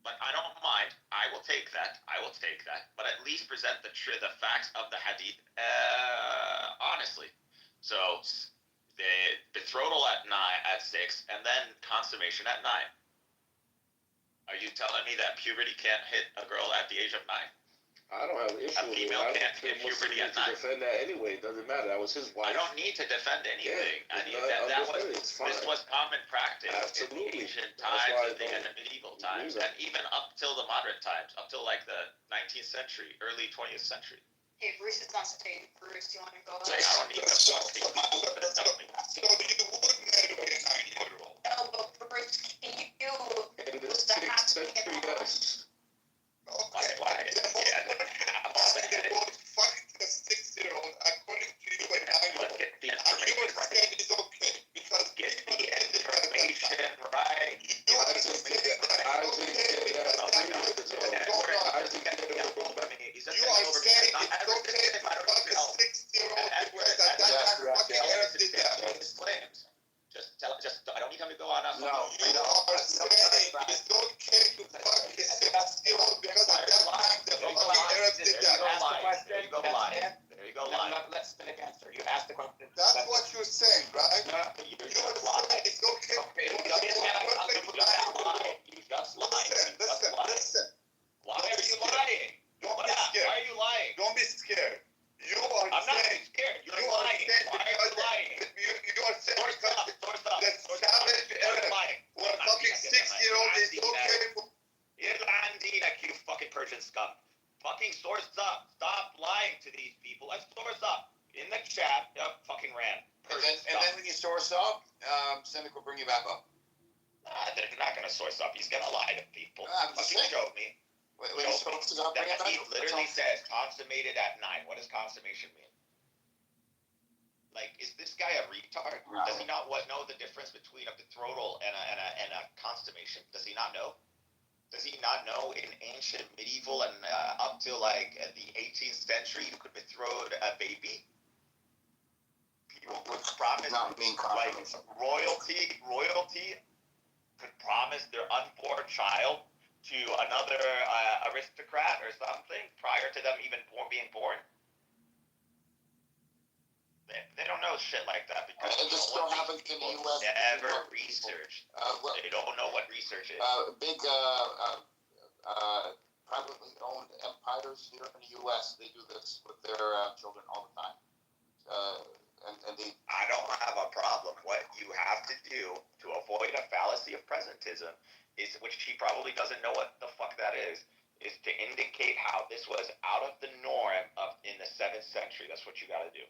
But I don't mind. I will take that. But at least present the facts of the hadith honestly. So the betrothal at 6, and then consummation at 9. Are you telling me that puberty can't hit a girl at the age of 9? I don't have an issue A with it. female I can't don't hit puberty at to 9. defend that anyway. It doesn't matter. That was his wife. I don't need to defend anything. It's fine. This was common practice Absolutely. in ancient That's times why and the end of medieval times, that. and even up till the modern times, up till like the 19th century, early 20th century. Hey, Bruce is on stage. Bruce, you want to go? Like, I don't need to tell me. So you would marry a 9-year-old? No, but Bruce, can you In the was the 6th happening century, in the yes. Why? They both fucked a 6-year-old according to you and 9-year-old. Get the And you would information say it's okay because Get the information right. you are saying that it's okay. He's just You saying are over saying not it's okay everything, to I don't fuck need a help. 6-year-old Edward, because at that time fucking Arab did that. his claims. I don't need him to go on. You are saying it's okay to fuck a 6-year-old because at that time the fucking Arab did that. There you go lying. Let's spin against her. You asked the question. That's what you're saying, right? You're You are saying it's okay. You just lied. Listen. Why are you lying? Don't be Why scared. are you lying? Don't be scared. You are I'm not saying. scared. You're You are lying. saying Why are you because lying? you are saying Source because up. the savage Arab who are fucking 6-year-old is okay for. Iran Dinak, you fucking Persian scum. Fucking source up. Stop lying to these people. Let's source up. In the chat, fucking ran. And then when you source up, Cynic will bring you back up. They're not going to source up. He's going to lie to people. I'm just Fucking saying. show me. When he sources up, bring it back He up. literally says consummated at 9. What does consummation mean? Like, is this guy a retard? No. Does he not know the difference between a betrothal and a consummation? Does he not know? Does he not know in ancient, medieval, and up till like the 18th century, you could betroth a baby? People would promise, like royalty could promise their unborn child to another aristocrat or something prior to them even being born. They don't know shit like that because this still happens in the U.S. Never researched. They don't know what research is. Big privately owned empires here in the U.S. They do this with their children all the time. I don't have a problem. What you have to do to avoid a fallacy of presentism is, which he probably doesn't know what the fuck that is to indicate how this was out of the norm in the 7th century. That's what you got to do.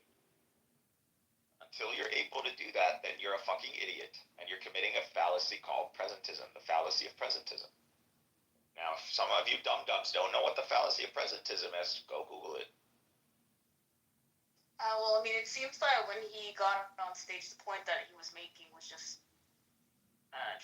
Until you're able to do that, then you're a fucking idiot, and you're committing a fallacy called presentism, the fallacy of presentism. Now, if some of you dum-dums don't know what the fallacy of presentism is, go Google it. Well, I mean, it seems like when he got on stage, the point that he was making was just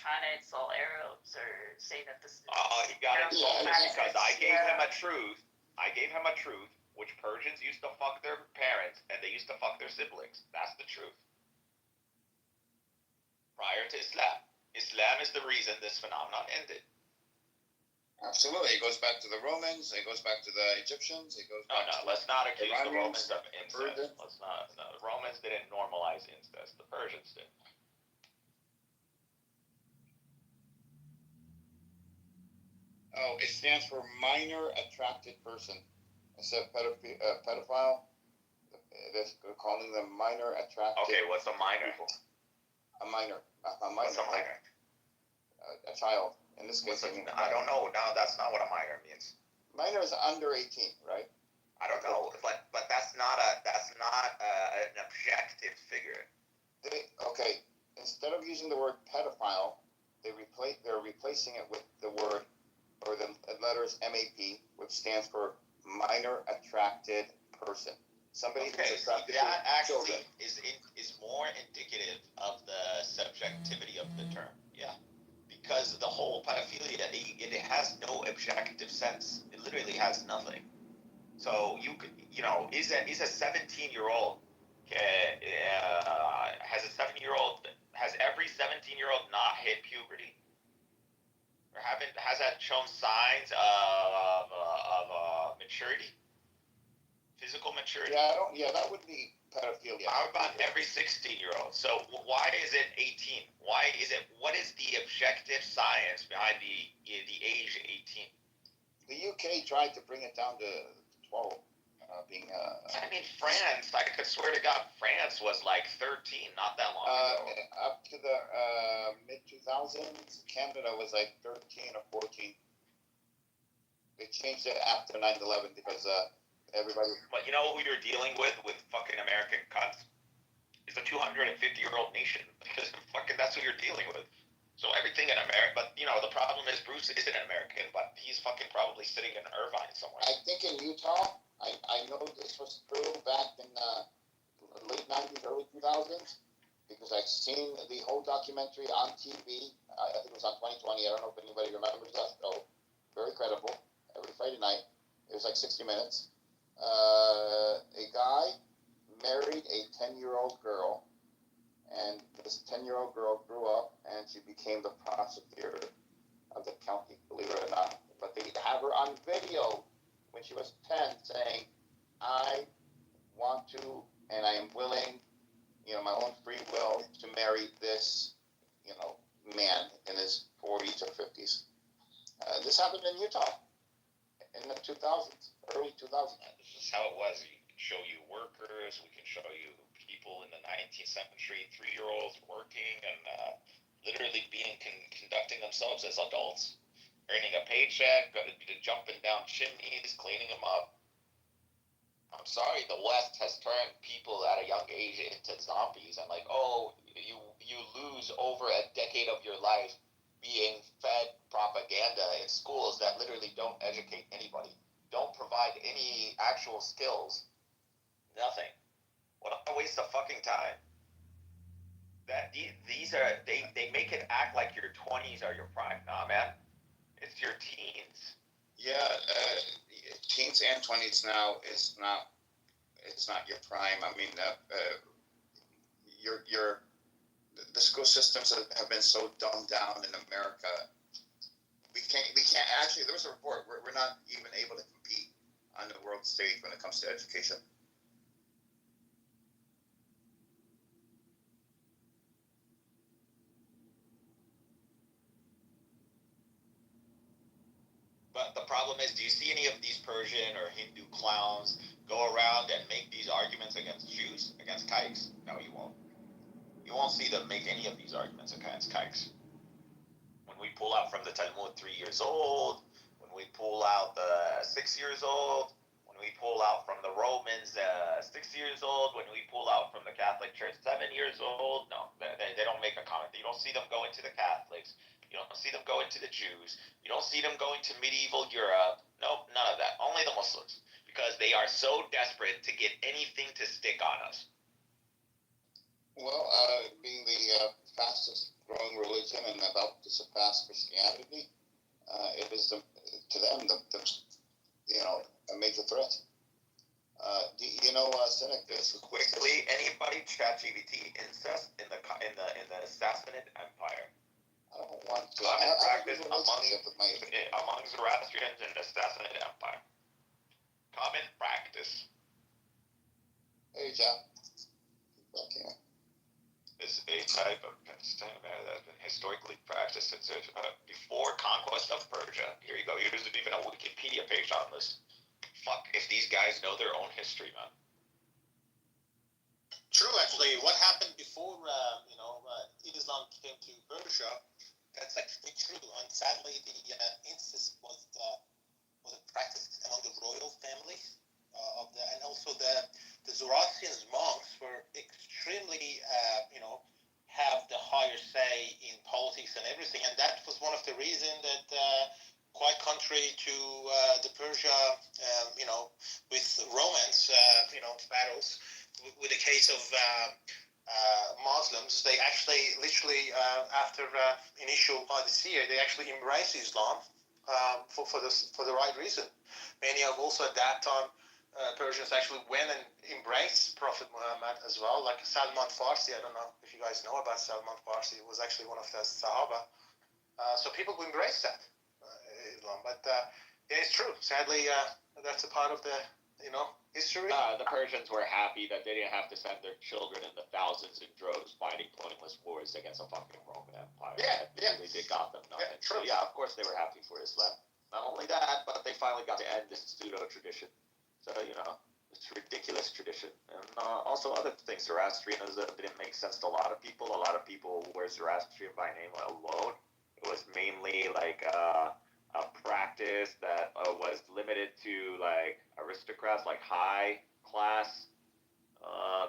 trying to insult Arabs or say that this is... He got insulted because I gave him a truth. I gave him a truth, which Persians used to fuck their parents, and they used to fuck their siblings. That's the truth. Prior to Islam. Islam is the reason this phenomenon ended. Absolutely, it goes back to the Romans. It goes back to the Egyptians. It goes back. No, let's not accuse the Romans Iranians, of incest. Let's not. No, the Romans didn't normalize incest. The Persians did. Oh, it stands for minor attracted person. Instead of pedophile, they're calling them minor attracted. Okay, what's a minor? A minor. What's a minor? A child. In this case, I don't know. No, that's not what a minor means. Minor is under 18, right? I don't know, but that's not an objective figure. Okay, instead of using the word pedophile, they're replacing it with the word or the letters MAP, which stands for minor attracted person. Somebody who's attracted that to actually children. is more indicative of the subjectivity of the term. Yeah. Because the whole pedophilia, it has no objective sense. It literally has nothing. So you could, is a 17-year-old has every 17-year-old not hit puberty, or has that shown signs of maturity, physical maturity? Yeah, that would be pedophilia. How about every 16-year-old? So why is it 18? What is the objective science behind the age 18? The UK tried to bring it down to 12. I mean, France, I could swear to God, France was like 13 not that long ago. Up to the mid-2000s, Canada was like 13 or 14. They changed it after 9/11 because everybody... But you know who you're dealing with fucking American cunts? Is a 250-year-old nation. Because fucking that's who you're dealing with. So everything in America, but the problem is Bruce isn't an American, but he's fucking probably sitting in Irvine somewhere. I think in Utah, I know this was true back in late 90s, early 2000s, because I've seen the whole documentary on TV. I think it was on 2020. I don't know if anybody remembers that show. Very credible. Every Friday night. It was like 60 minutes. A guy married a 10-year-old girl, and this 10-year-old girl grew up, and she became the prosecutor of the county, believe it or not. But they have her on video when she was 10 saying, I want to, and I am willing, my own free will, to marry this, man in his 40s or 50s. This happened in Utah in the 2000s, early 2000s. This is how it was. We can show you workers, we can show you people in the 19th century, 3-year-olds working and literally conducting themselves as adults, earning a paycheck, jumping down chimneys, cleaning them up. I'm sorry, the West has turned people at a young age into zombies, and you lose over a decade of your life being fed propaganda in schools that literally don't educate anybody, don't provide any actual skills, nothing. What a waste of fucking time. They make it act like your 20s are your prime. Nah, man, it's your teens. Yeah, teens and 20s now it's not your prime. I mean, the school systems have been so dumbed down in America. We can't actually. There was a report we're not even able to compete on the world stage when it comes to education. But the problem is, do you see any of these Persian or Hindu clowns go around and make these arguments against Jews, against kikes? No, you won't. You won't see them make any of these arguments against kikes. When we pull out from the Talmud 3 years old, when we pull out the 6 years old, when we pull out from the Romans 6 years old, when we pull out from the Catholic Church 7 years old, no, they don't make a comment. You don't see them go into the Catholics. You don't see them go into the Jews. You don't see them going to medieval Europe. Nope, none of that. Only the Muslims. Because they are so desperate to get anything to stick on us. Well, being the fastest growing religion and about to surpass Christianity, it is to them a major threat. Cynic, this quickly, anybody ChatGPT incest in the Sassanid Empire? I don't know want to. Common I practice have a good relationship with my. among Zoroastrians in the Sassanid Empire. Common practice. Hey, Jeff. Okay. Is a type of pastime that has been historically practiced since before conquest of Persia. Here you go. Here's even a Wikipedia page on this. Fuck if these guys know their own history, man. True, actually. What happened before, Islam came to Persia? That's actually true. And sadly, the incest was practiced among the royal family and also the Zoroastrian monks were extremely, have the higher say in politics and everything. And that was one of the reasons that, quite contrary to the Persia, with Romans, battles, with the case of Muslims, they actually literally after initial Qadisiyya, they actually embraced Islam for the right reason. Many have also at that time Persians actually went and embraced Prophet Muhammad as well, like Salman Farsi. I don't know if you guys know about Salman Farsi. He was actually one of the Sahaba. So people who embrace that Islam, but yeah, it's true. Sadly, that's a part of the history. The Persians were happy that they didn't have to send their children in the thousands in droves fighting pointless wars against a fucking Roman Empire. Yeah. They got them nothing. Yeah, true. So, yeah, of course they were happy for Islam. Not only that, but they finally got to end this pseudo-tradition. So, this ridiculous tradition. And also other things, Zoroastrianism didn't make sense to a lot of people. A lot of people were Zoroastrian by name alone. It was mainly like a practice that was limited to like aristocrats, like high class,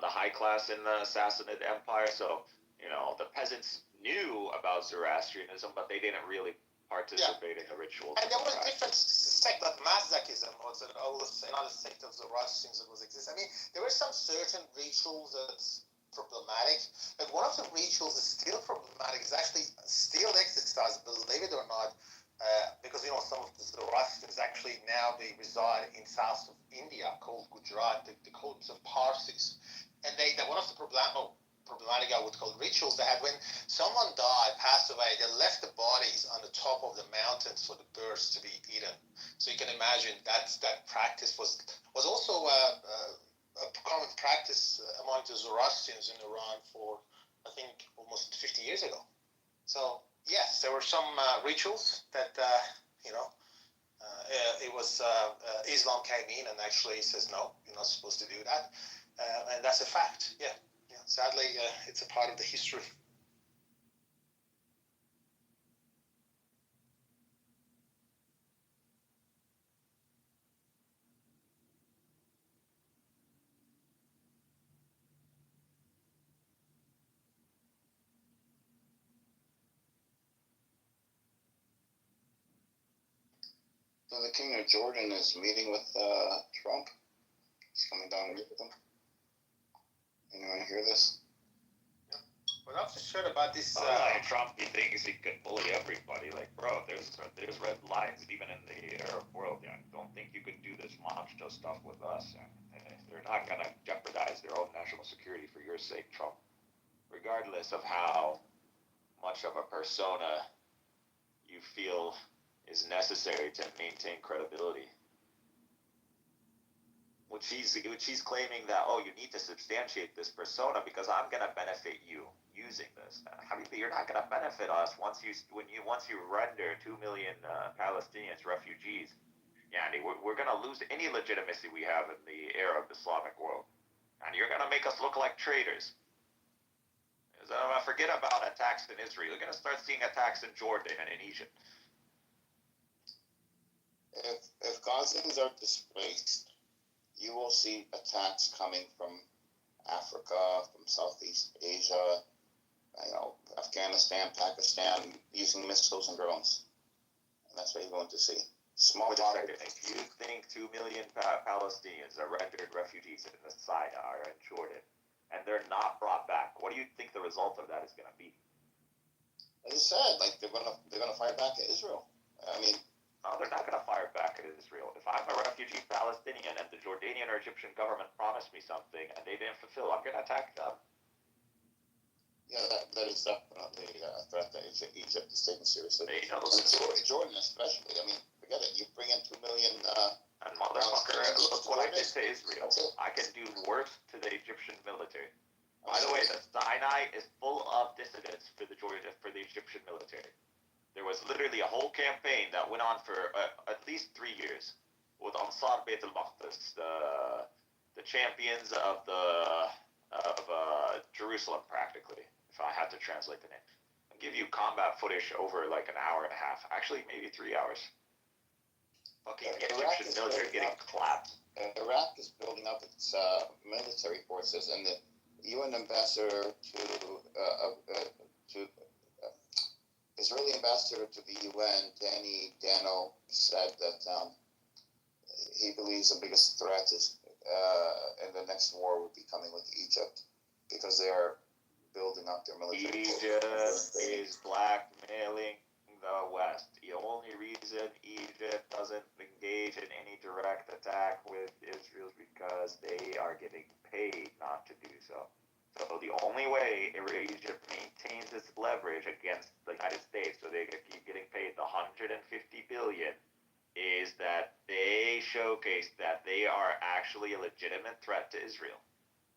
the high class in the Sassanid Empire. So, the peasants knew about Zoroastrianism, but they didn't really participate in the rituals. And there was different sect, like Mazdakism was another sect of Zoroastrianism that exists. I mean, there were some certain rituals that's problematic, but one of the rituals that's still problematic is actually still exercised, believe it or not, because some of the Zoroastrians actually now they reside in south of India, called Gujarat. They call themselves Parsis, and they one of the problematic, I would call it, rituals they had when someone died, passed away. They left the bodies on the top of the mountains for the birds to be eaten. So you can imagine that practice was also a common practice among the Zoroastrians in Iran for I think almost 50 years ago. So yes, there were some rituals that it was Islam came in and actually says no, you're not supposed to do that, and that's a fact. Yeah. Sadly, it's a part of the history. So the king of Jordan is meeting with Trump. He's coming down to meet with him. Anyone hear this? We're not so sure about this. Trump, he thinks he can bully everybody. Like, bro, there's red lines even in the Arab world. I don't think you can do this macho stuff with us. And they're not gonna jeopardize their own national security for your sake, Trump. Regardless of how much of a persona you feel is necessary to maintain credibility. Which he's claiming that, you need to substantiate this persona because I'm gonna benefit you using this. You're not gonna benefit us once you render 2 million Palestinians refugees. We're gonna lose any legitimacy we have in the Arab Islamic world, and you're gonna make us look like traitors. So forget about attacks in Israel. You're gonna start seeing attacks in Jordan and in Egypt. If Gazans are displaced, you will see attacks coming from Africa, from Southeast Asia, Afghanistan, Pakistan, using missiles and drones. And that's what you're going to see. If you think 2 million Palestinians are rendered refugees in the Sinai and Jordan, and they're not brought back, what do you think the result of that is going to be? As I said, they're gonna fire back at Israel. I mean, no, they're not going to fire back at Israel. If I'm a refugee Palestinian and the Jordanian or Egyptian government promised me something and they didn't fulfill, I'm going to attack them. Yeah, that is definitely a threat that Egypt is taking seriously. They know And this. Jordan especially. I mean, forget it. You bring in 2 million. And motherfucker, look what I did to Israel. That's it. I can do worse to the Egyptian military. By the way, the Sinai is full of dissidents for the Egyptian military. There was literally a whole campaign that went on for at least 3 years with Ansar Beit al-Maqdis, the champions of Jerusalem, practically, if I had to translate the name. I'll give you combat footage over like an hour and a half, actually maybe 3 hours. Fucking Egyptian military getting clapped. Iraq is building up its military forces, and the UN ambassador to Israeli ambassador to the UN, Danny Dano, said that he believes the biggest threat is in the next war would be coming with Egypt, because they are building up their military. Egypt is blackmailing the West. The only reason Egypt doesn't engage in any direct attack with Israel is because they are getting paid not to do so. So the only way Egypt maintains its leverage against the United States, so they keep getting paid the $150 billion, is that they showcase that they are actually a legitimate threat to Israel.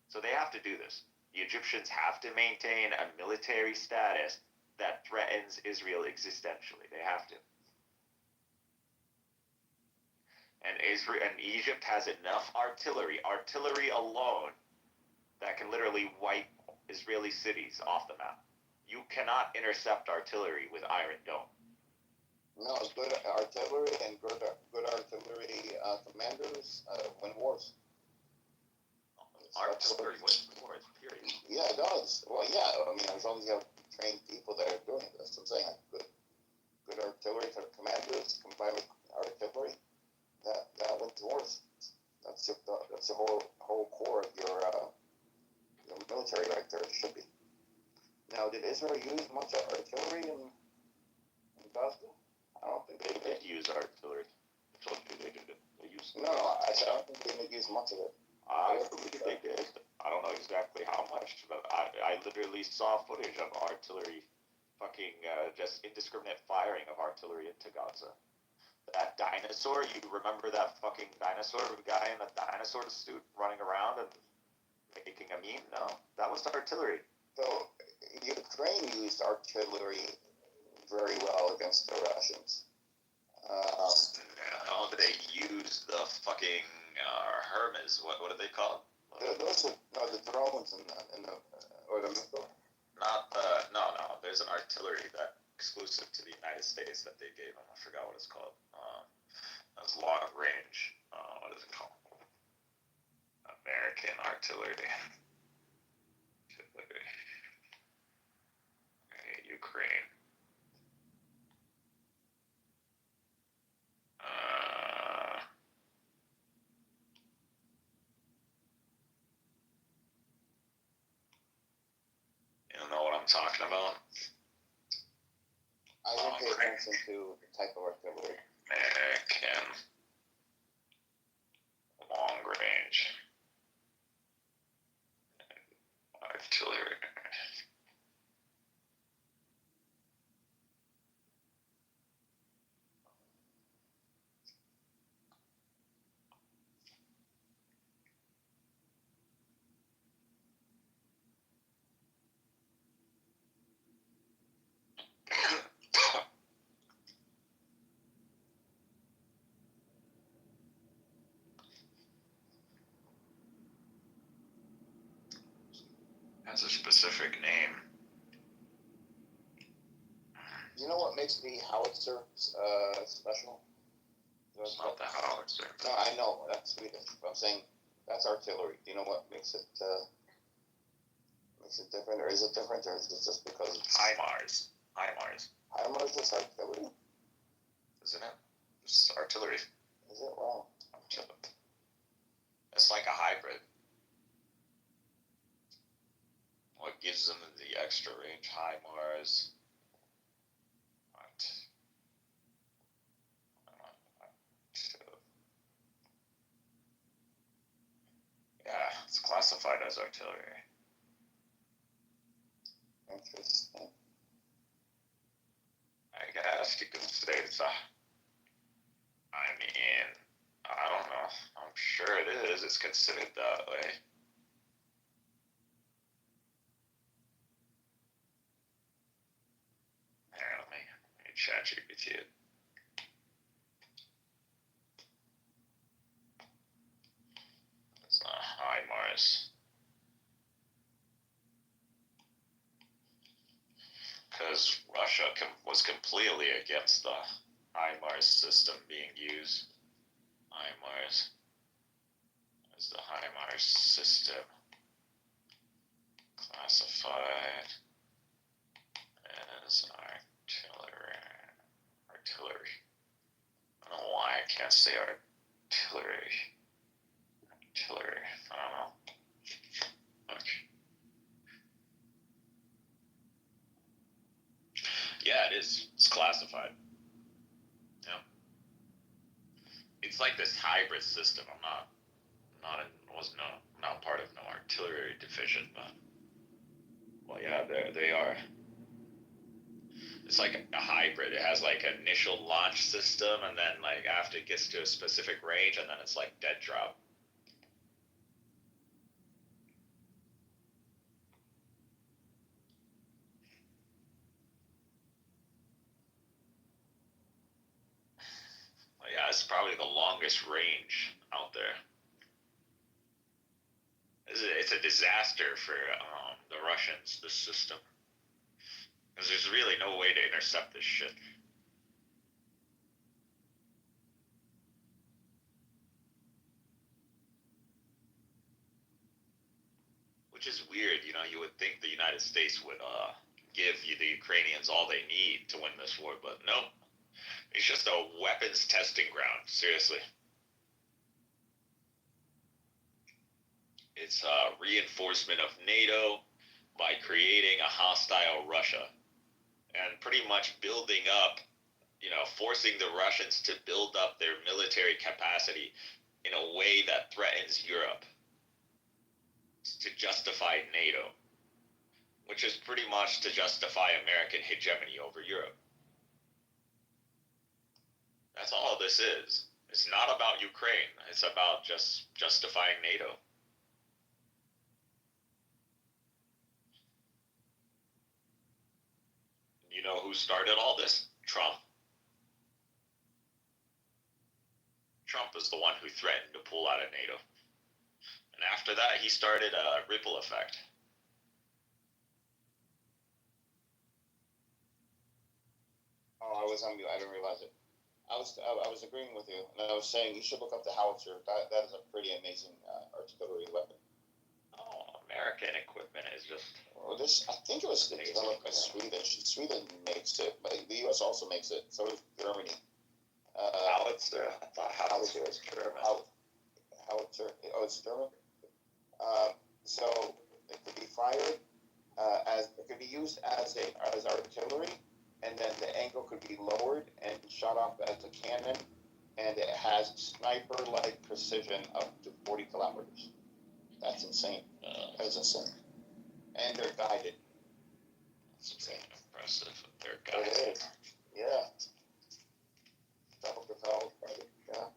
So they have to do this. The Egyptians have to maintain a military status that threatens Israel existentially. They have to. And Egypt has enough artillery alone, that can literally wipe Israeli cities off the map. You cannot intercept artillery with Iron Dome. No, good artillery and good artillery commanders win wars. Artillery wins wars, period. Yeah, it does. Well, yeah, I mean, as long as you have trained people that are doing this, I'm saying good artillery commanders combined with artillery, that wins wars. That's the whole core of your military right there. It should be. Now, did Israel use much artillery in Gaza? I don't think they did use artillery. I told you they did. They used. No, I don't think they didn't use much of it. I believe they did. I don't know exactly how much, but I literally saw footage of artillery, just indiscriminate firing of artillery into Gaza. That dinosaur, you remember that fucking dinosaur guy in a dinosaur suit running around and making a meme? No, that was artillery. So Ukraine used artillery very well against the Russians. No, they used the fucking Hermes. What are they called? Those are the drones or the missile. No. There's an artillery that exclusive to the United States that they gave them. I forgot what it's called. That's long range. What is it called? American artillery. Ukraine. You don't know what I'm talking about? I didn't pay attention to the type of artillery. American long range artillery. Has a specific name. You know what makes the howitzer special? It's not the howitzer. No, I know that's Swedish. But I'm saying that's artillery. Do you know what makes it different, or is it different, or is it just because it's HIMARS? HIMARS is artillery, isn't it? It's artillery. Is it? Wow. It's like a hybrid. What gives them the extra range? HIMARS. Yeah, it's classified as artillery. Interesting. I guess you could say it's I mean, I don't know. I'm sure it is. It's considered that way. Here, let me chat GPT it. It's not HIMARS. Because Russia was completely against the HIMARS system being used. HIMARS is the HIMARS system classified as artillery. I don't know why I can't say artillery. I don't know. Okay. Yeah, it is. It's classified. Yeah. It's like this hybrid system. I'm not part of no artillery division, but well, yeah, they are. It's like a hybrid. It has like an initial launch system, and then like after it gets to a specific range, and then it's like dead drop. Well, yeah, it's probably the longest range out there. It's a disaster for the Russians, this system. Because there's really no way to intercept this shit. Which is weird, you would think the United States would give the Ukrainians all they need to win this war, but no. It's just a weapons testing ground, seriously. It's a reinforcement of NATO by creating a hostile Russia and pretty much building up, forcing the Russians to build up their military capacity in a way that threatens Europe to justify NATO, which is pretty much to justify American hegemony over Europe. That's all this is. It's not about Ukraine. It's about just justifying NATO. You know who started all this? Trump. Trump is the one who threatened to pull out of NATO. And after that, he started a ripple effect. Oh, I was on mute. I didn't realize it. I was agreeing with you, and I was saying you should look up the howitzer. That is a pretty amazing artillery weapon. Oh, American equipment is just. Well, I think it was developed by Sweden. Sweden makes it, but the U.S. also makes it. So does Germany. Howitzer. I thought howitzer was German. Howitzer. Oh, it's German. So it could be fired it could be used as artillery, and then the angle could be lowered and shot off as a cannon, and it has sniper-like precision up to 40 kilometers. That's insane. That's insane. And they're guided. That's insane. Impressive. They're guided. It is. Yeah. Double propelled. Yeah.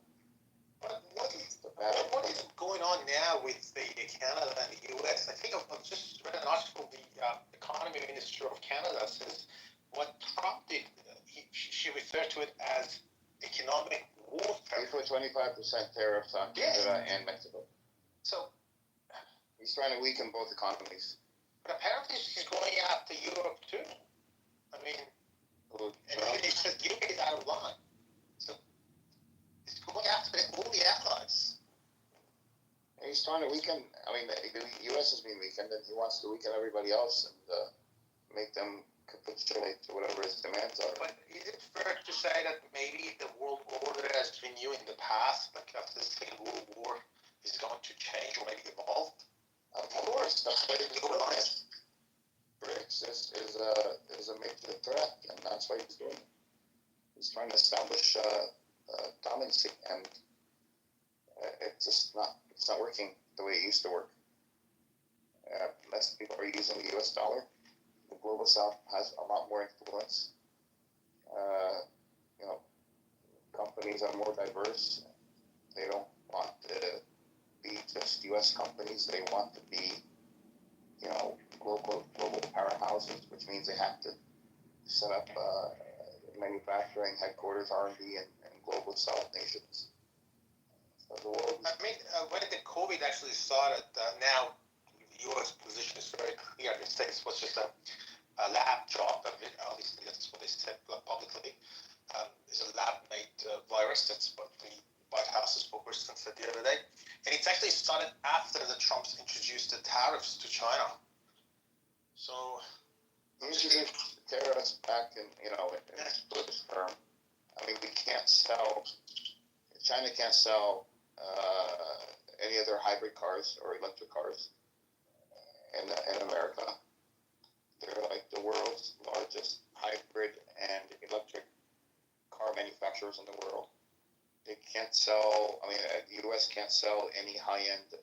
What is going on now with the Canada and the U.S.? I think I've just read an article. The economy minister of Canada says what Trump did. She referred to it as economic warfare. He put 25% tariffs on Canada and Mexico. So he's trying to weaken both economies. But apparently he's going after Europe too. I mean, and he says UK is out of line. So he's going after all the allies. He's trying to weaken. I mean, the U.S. is being weakened, and he wants to weaken everybody else and make them capitulate to whatever his demands are. But is it fair to say that maybe the world order has been new in the past, like after the Second World War, is going to change or maybe evolve? Of course, that's what he's doing. BRICS is a major threat, and that's what he's doing. He's trying to establish dominancy, and it's not working the way it used to work. Less people are using the U.S. dollar. Global South has a lot more influence. You know, companies are more diverse. They don't want to be just U.S. companies. They want to be, you know, global powerhouses, which means they have to set up manufacturing headquarters, R&D, and global South nations. So the world. I mean, when the COVID actually started, now the U.S. position is very clear. The States was just a lab job. I mean, obviously, that's what they said publicly. It's a lab-made virus. That's what the White House's spokesperson said the other day. And it's actually started after the Trumps introduced the tariffs to China. So, introduced tariffs back in, you know, in this term. I mean, we can't sell. China can't sell any of their hybrid cars or electric cars in America. They're like the world's largest hybrid and electric car manufacturers in the world. They can't sell. I mean, the U.S. can't sell any high-end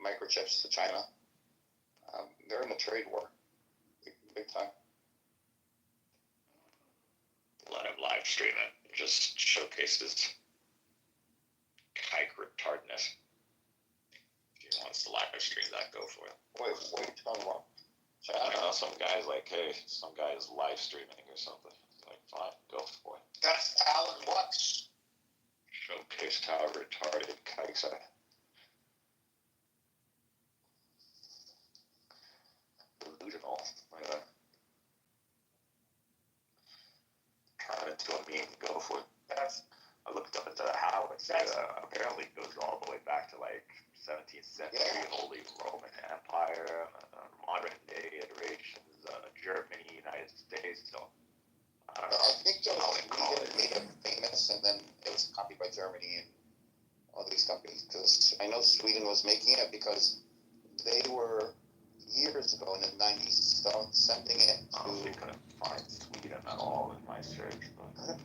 microchips to China. They're in a trade war, big time. Let him live stream it. It just showcases kike retardness. If he wants to live stream that, go for it. Wait, what are you talking about? I don't know, some guy's like, hey, some guy is live streaming or something. Like, fine, go for it. that's Alan Watts. Showcase how retarded kikes are. Delusional. Turn it into a meme, go for it. I looked up into how it said apparently it goes all the way back to like 17th century, Holy Roman Empire, modern day iterations, Germany, United States. So I don't know. I think Sweden made it famous, and then it was copied by Germany and all these companies. Because I know Sweden was making it because they were years ago in the 90s sending it to. I couldn't find Sweden at all in my search. But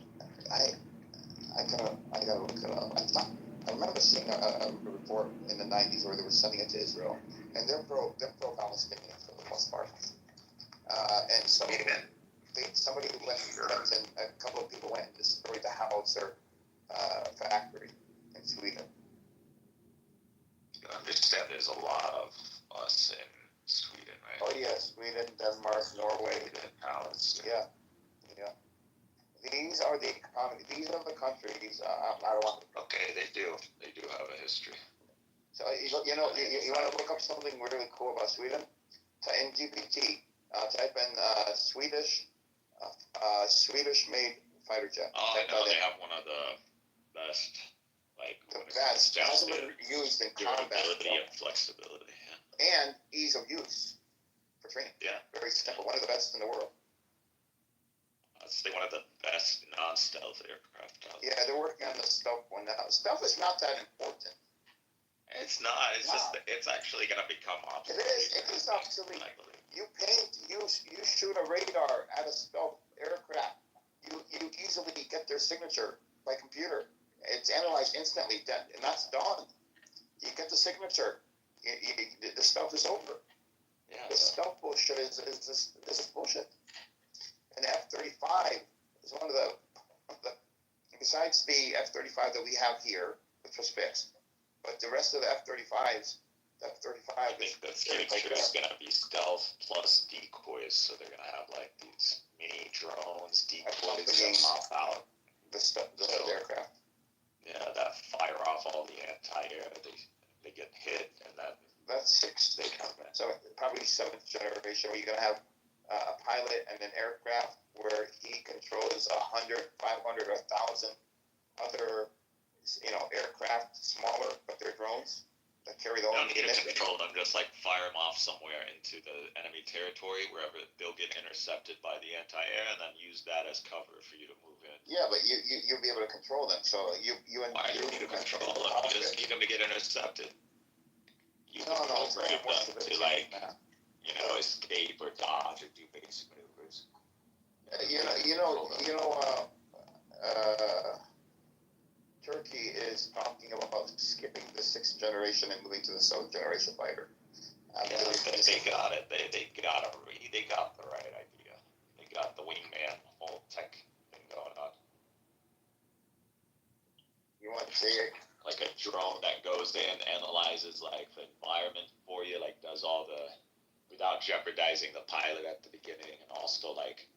I gotta look it up. I remember seeing a report in the 90s where they were sending it to Israel, and they're pro-Palestinian for the most part. And so somebody went and a couple of people went and destroyed the Howitzer factory in Sweden. You understand there's a lot of us in Sweden, right? Oh yeah, Sweden, Denmark, Norway. Yeah. These are the countries. I don't want to. Okay, they do have a history. So you know, you want to look up something really cool about Sweden? In GPT, type in Swedish made fighter jet. Oh, I know they have one of the best, like the best. Hasn't been used in combat. Durability and flexibility. Yeah. And ease of use for training. Yeah. Very simple. One of the best in the world. I'd say one of the best non-stealth aircraft out there. Yeah, they're working on the stealth one now. Stealth is not that important. It's not. It's just. It's actually going to become obsolete. It is obsolete. You shoot a radar at a stealth aircraft. You easily get their signature by computer. It's analyzed instantly, and that's done. You get the signature. The stealth is over. Yeah. The stealth bullshit is bullshit. And the F-35 is one of the besides the F-35 that we have here, which was fixed, but the rest of the F-35s, I think the future is going to be stealth plus decoys, so they're going to have like these mini drones, decoys that pop out. The aircraft. Yeah, that fire off all the anti-air. They get hit, and then that's sixth. They come in. So probably seventh generation, where you're going to have a pilot and an aircraft where he controls 100, 500, 1,000 other, aircraft, smaller, but they're drones that carry the don't need to control them, just like fire them off somewhere into the enemy territory, wherever they'll get intercepted by the anti-air, and then use that as cover for you to move in. Yeah, but you'll be able to control them. So Why do you need to control them? You just need them to get intercepted. You can program them to escape or dodge or do basic maneuvers. Turkey is talking about skipping the 6th generation and moving to the 7th generation fighter. They they got it. They got the right idea. They got the wingman whole tech thing going on. You want to say it? Like a drone that goes in, analyzes like the environment for you, like does all the, without jeopardizing the pilot at the beginning, and also like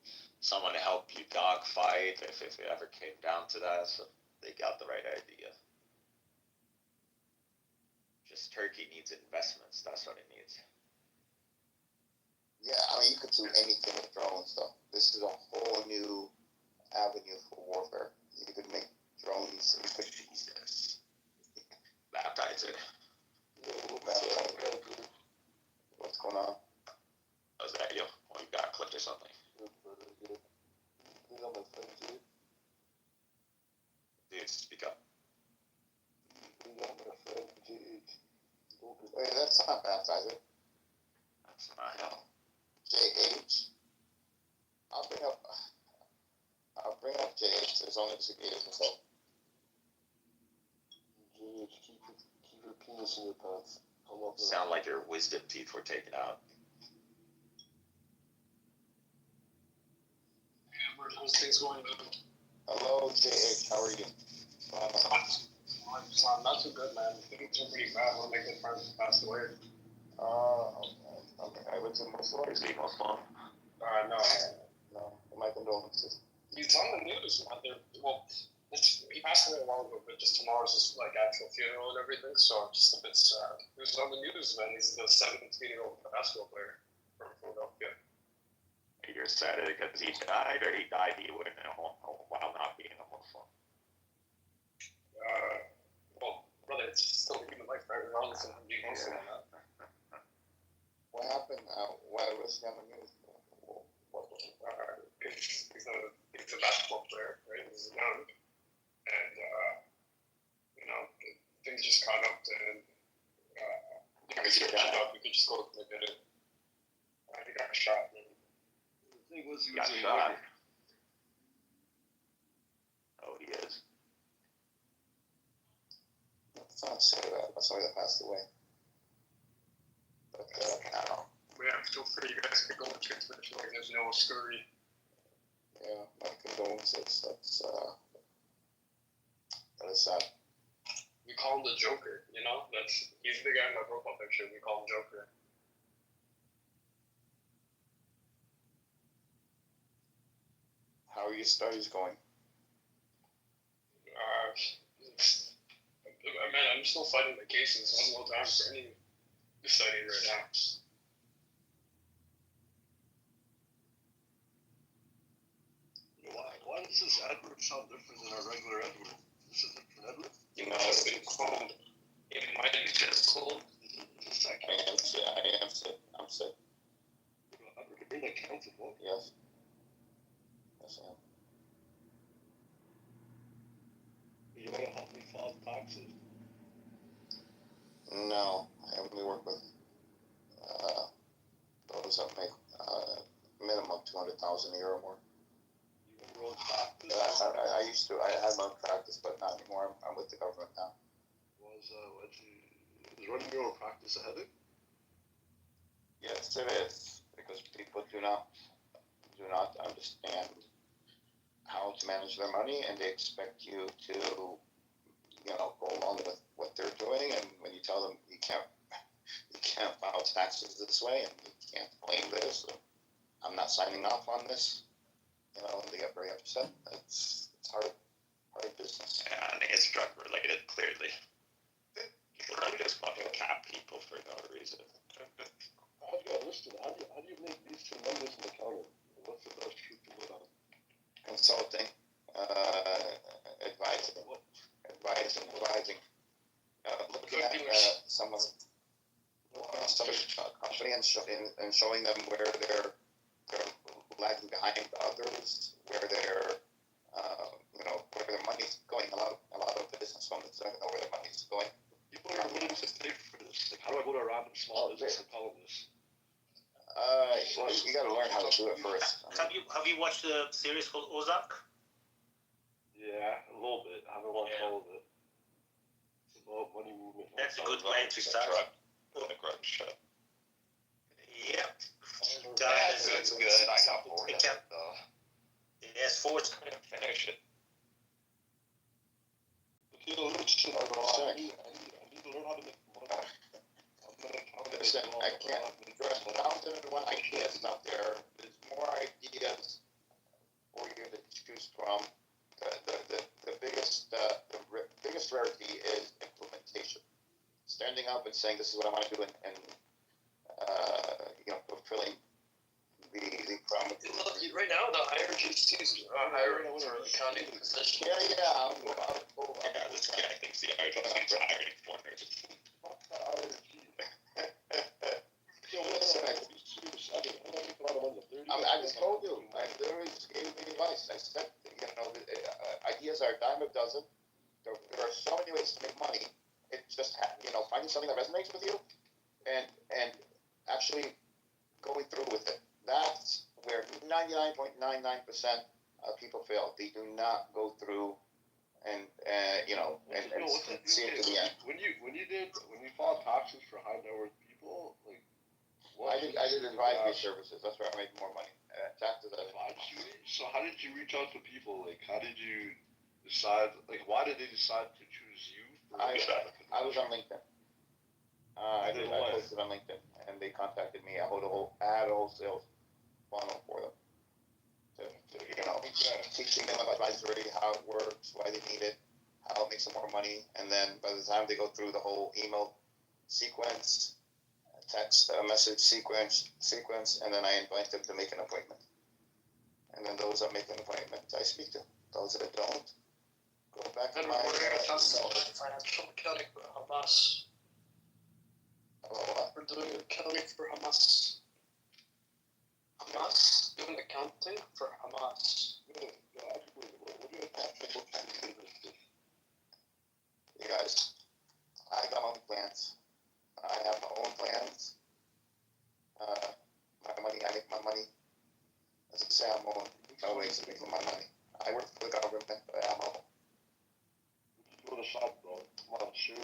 someone to help you dogfight if it ever came down to that. So they got the right idea. Just Turkey needs investments. That's what it needs. Yeah, I mean, you could do anything with drones, though. This is a whole new avenue for warfare. You could make drones. You could, Jesus. Baptize it. What's going on? Was that you? Oh, you got clipped or something? Dude, speak up. Wait, that's not baptize it. That's not hell. JH. I'll bring up JH as long as it is so. JH, keep your penis in your pants. Sound like your wisdom teeth were taken out. How's things going on? Hello, JH. How are you? Not too good, man. Things are pretty bad. One of my good friends passed away. Okay. What's in my story? Is he Muslim? No. My condolences. He's on the news. He passed away a while ago, but just tomorrow's his actual funeral and everything. So I'm just a bit sad. He was on the news, man. He's the 17-year-old basketball player from Philadelphia. You're sad because he died, or he died while not being a Muslim? Brother, it's still a human life, right? Regardless of being Muslim or not. What happened? Why was he on the news? He's a basketball player, right? He's young. And, things just caught up to him. We could just go look at it. He got shot. The thing was, he got shot. Oh, he is. It's not say that. That's why they passed away. But, Yeah, feel free. You guys can go and check the show. There's no scurry. Yeah, my condolences. That is sad. We call him the Joker, he's the guy in my profile picture. We call him Joker. How are your studies going? Man, I'm still fighting the cases. I have no time for any studying right now. Why does this advert sound different than our regular advert? This is a different advert? It's been cold. It might be just cold. I am sick. I'm sick. You're like accountable. Yes. Yes, I am. You want to help me file taxes? No, I only work with those that make minimum 200,000 a year or more. You own practice? I used to. I had my own practice, but not anymore. I'm with the government now. Is running your own practice a headache? Yes, it is, because people do not understand how to manage their money, and they expect you to, go along with what they're doing. And when you tell them you can't file taxes this way, and you can't claim this, I'm not signing off on this. They get very upset. It's hard business. Yeah, and it's drug related, clearly. People just fucking cap people for no reason. How do you listed? How do you make these tremendous in accounting? What's the best truth to put on? Consulting, advising, looking at someone's company and showing them where they're lagging behind others, where where their money's going. A lot of business owners don't know where their money's going. People are willing to pay for this. Like, how do I go to a random small business and tell them this? You got to learn how to do it first. Have you watched the series called Ozark? Yeah, a little bit. I haven't watched all of it. It's about money movement. That's a good way to start. The drug shit. shit. I need to learn how to make money. Listen, I can't. There's mountain and one ideas out there. There's more ideas for you to choose from. The biggest rarity is implementation. Standing up and saying this is what I want to do, and fulfilling the promise. Right now, the IRGC is hiring for accounting position. Yeah. This guy thinks the IRGC is hiring foreigners. I just told you. I literally just gave me advice. I said, ideas are a dime a dozen. There are so many ways to make money. It's just finding something that resonates with you, and actually going through with it. That's where 99.99% of people fail. They do not go through and see it to the end. When you filed taxes for high net worth people, like I did advisory services. That's where I made more money. Taxes. So how did you reach out to people? Like, how did you decide? Like, why did they decide to choose you? I was on LinkedIn. I posted on LinkedIn, and they contacted me. I had a whole sales funnel for them. Teaching them about advisory, how it works, why they need it, how it makes them more money, and then by the time they go through the whole email sequence, text message sequence, and then I invite them to make an appointment. And then those that make an appointment, I speak to. Those that don't, go back to my financial accounting for Hamas. We're doing accounting for Hamas. Hamas? Doing accounting for Hamas. You guys, I got my own plans. I have my own plans. I make my money. As I say, I'm on my ways of making my money. I work for the government, but I'm home. Go to shop, bro. Come on, share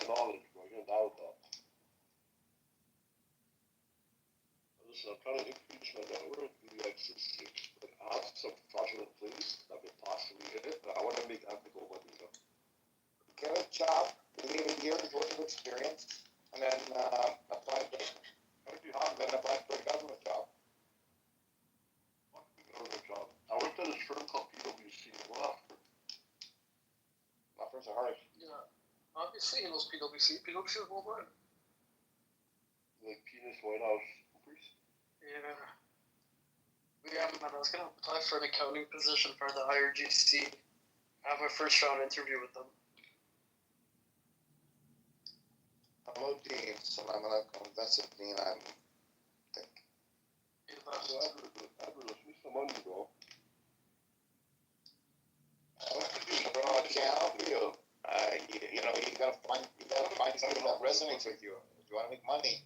knowledge, bro. You're gonna die with that. Listen, I'm trying to increase my network to the I have some fraudulent things that could possibly hit it, but I want to make ethical money, Get a job, give me a year's worth of experience, and then apply for a government job. I worked at a firm called PwC. Law firms are hard. Yeah. Obviously, he knows PwC. PwC is worldwide. Like penis White House. Yeah. Yeah, man, I was going to apply for an accounting position for the IRGC. I have my first round interview with them. I'm a dean, so I'm going to invest in dean. I think. Let's make some money, bro. I can't help you. You gotta find something that resonates with you. If you want to make money,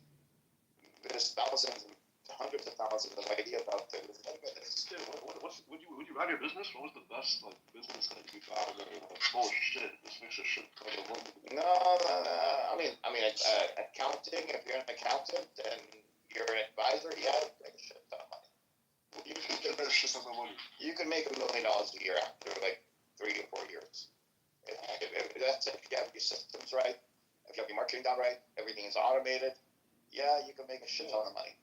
there's thousands and hundreds of thousands of ideas out there. When you ran your business, what was the best business that you found? Oh shit, this makes a shit ton of money. No. I mean, accounting. If you're an accountant and you're an advisor, yeah, make a shit ton of money. You can make $1 million a year after 3 to 4 years. If that's it, if you have your systems right, if you have your marketing done right, everything is automated, yeah, you can make a shit ton of money.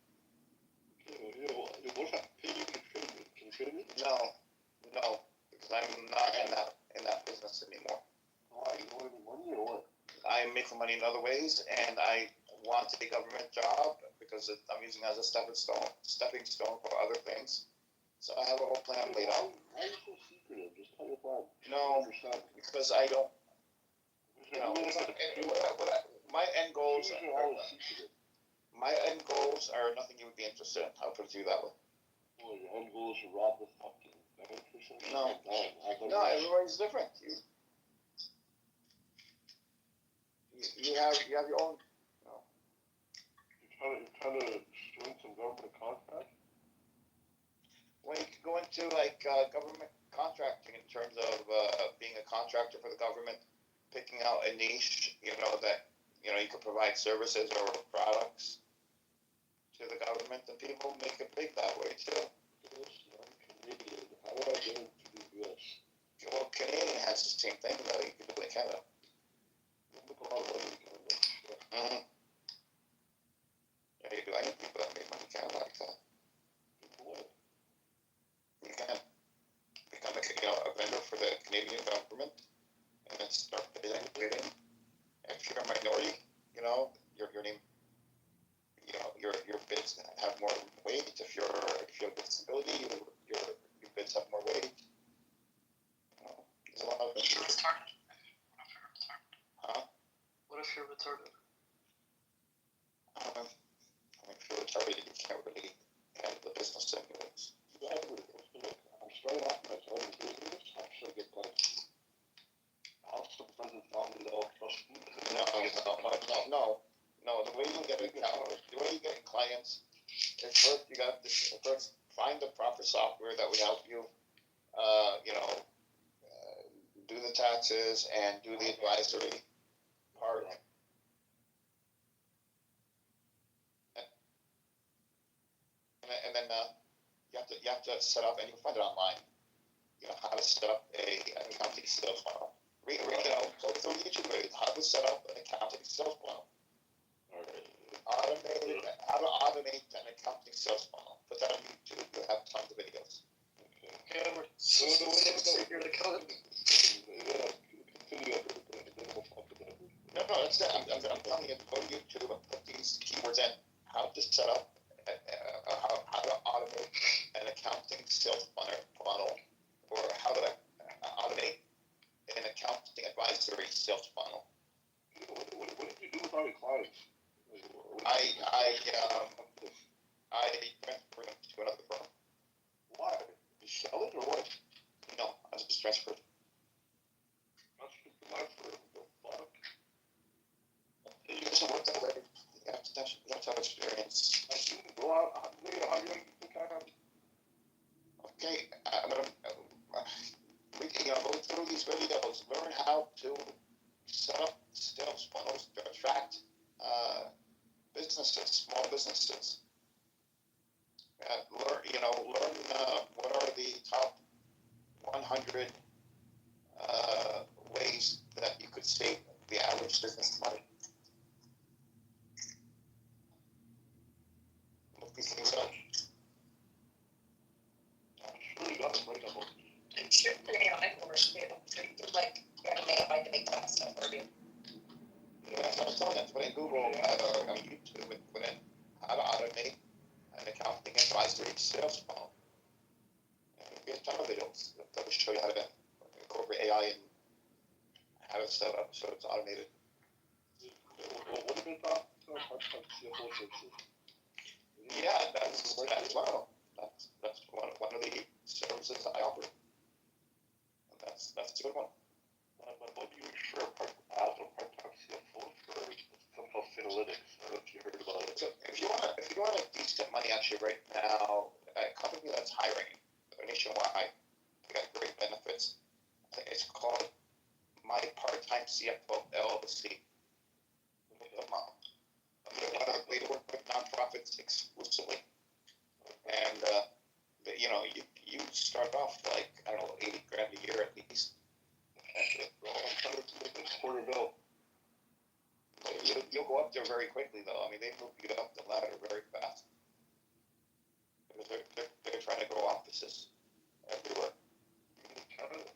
What about pay you contribute? No, because I'm not in that business anymore. Why? You don't have any money or what? I make some money in other ways, and I want a government job because I'm using it as a stepping stone for other things. So I have a whole plan laid out. Why are you so secretive? Just tell your plan. No, because I don't. My end goals. My end goals are nothing you would be interested in. I'll put it to you that way. Well, your end goal is to rob the fucking bank or something? No, everybody's different. You have your own. You're trying to string some government contract? Well, you could go into government contracting in terms of being a contractor for the government, picking out a niche, that you could provide services or products to the government, and people make it big that way too. I'm Canadian. How do I get into the U.S.? that's the same thing that you can do in Canada. Mm-hmm. Yeah, you do. I know people that make money in Canada like that. You can become a vendor for the Canadian government and then start bidding. If you're a minority, your name, your bids have more weight. If you have disability, your bids have more weight. There's a lot of. If you're retarded. Huh? What if you're retarded? If you're retarded, you can't really handle the business anyways. Yeah, I'm starting off my own business. I'm sure get like house of friends and family that all trust me. No. The way you get clients is first you got to first find the proper software that would help you, do the taxes and do the advisory part. And then you have to set up, and you can find it online. How to set up an accounting sales funnel. Go through YouTube videos, how to set up an accounting sales funnel. How to automate an accounting sales funnel. Put that on YouTube. You have tons of videos. Okay, we're so the way to figure the code. No, that's it. I'm telling you, go to YouTube and put these keywords in. How to set up, how to automate an accounting sales funnel, or how to automate an accounting advisory sales funnel. What did you do with all your clients? I transferred them to another firm. Why? You sell it or what? No, I just transferred. That's just my firm. Fuck. It doesn't work that way. You have to have experience. Go out. How do you think I have? Okay, I'm gonna go through these videos. Learn how to set up sales funnels to attract businesses, small businesses. Learn what are the top 100 ways that you could save the average business money. Look these things up. Really got to break up. I'm sure AI course too. So you could get an AI to make that stuff for you. Yeah, that's what I was telling you. Put in Google or on YouTube and put in how to automate an accounting advisory sales funnel. And you get a ton of videos that will show you how to incorporate AI and how to set up so it's automated. What do you thought? Yeah, that's one of them. That's one of the services I offer. And that's a good one. But what do you insure part-time CFO for somehow Finalytics? I don't know if you heard about it. So if you want a decent money actually right now, a company that's hiring nationwide, they got great benefits. I think it's called My Part-Time CFO LLC. They work with nonprofits exclusively, and you start off like I don't know $80,000 a year at least. Porterville. You'll go up there very quickly though. I mean, they move you up the ladder very fast because they're trying to grow offices everywhere. Canada.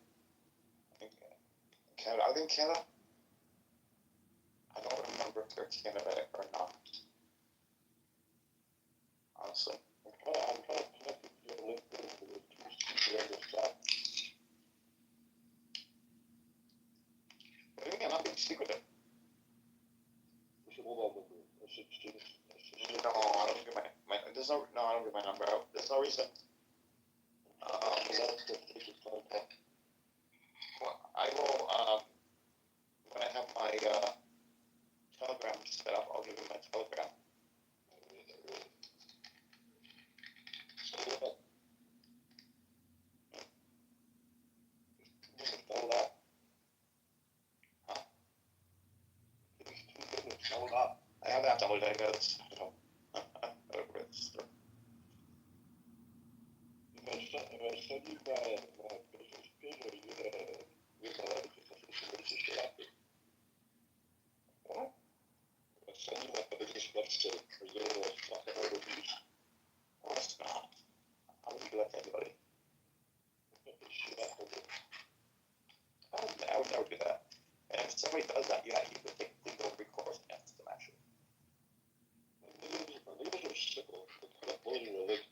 Canada. Are they in Canada? I don't remember if they're Canada or not. Honestly. I'm trying to connect with your LinkedIn for the two stuff. What do you mean? I'm not being secretive. We should hold on with it. I should No, I don't give my I don't give my number out. There's no reason. I will when I have my Telegram set up, I'll give you my Telegram. All that. Huh? I have that downloaded. I guess. Register. I'm gonna send you my business page or you opinion with it.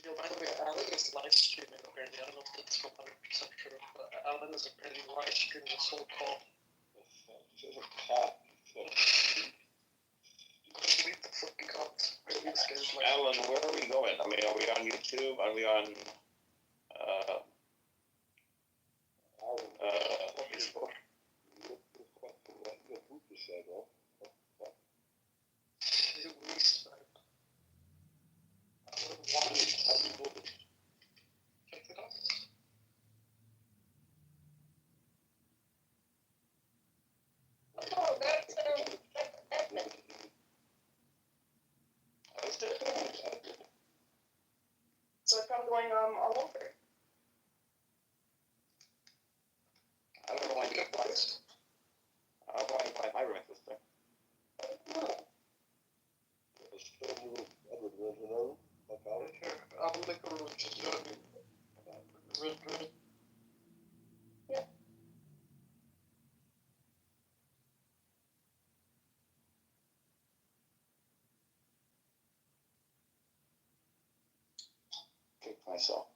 Yo, by the way, Alan is live streaming apparently. I don't know if that's 100% true, but Alan is apparently live streaming this whole call. There's a cop. Leave the fucking comments. This guy's like, Alan, where are we going? I mean, are we on YouTube? Are we on, Facebook? Oh, that's so it's probably going all over. I don't know why you get this. I don't know why you buy my rent this thing. I'll make a room just join me. Red. Yeah. Kick myself.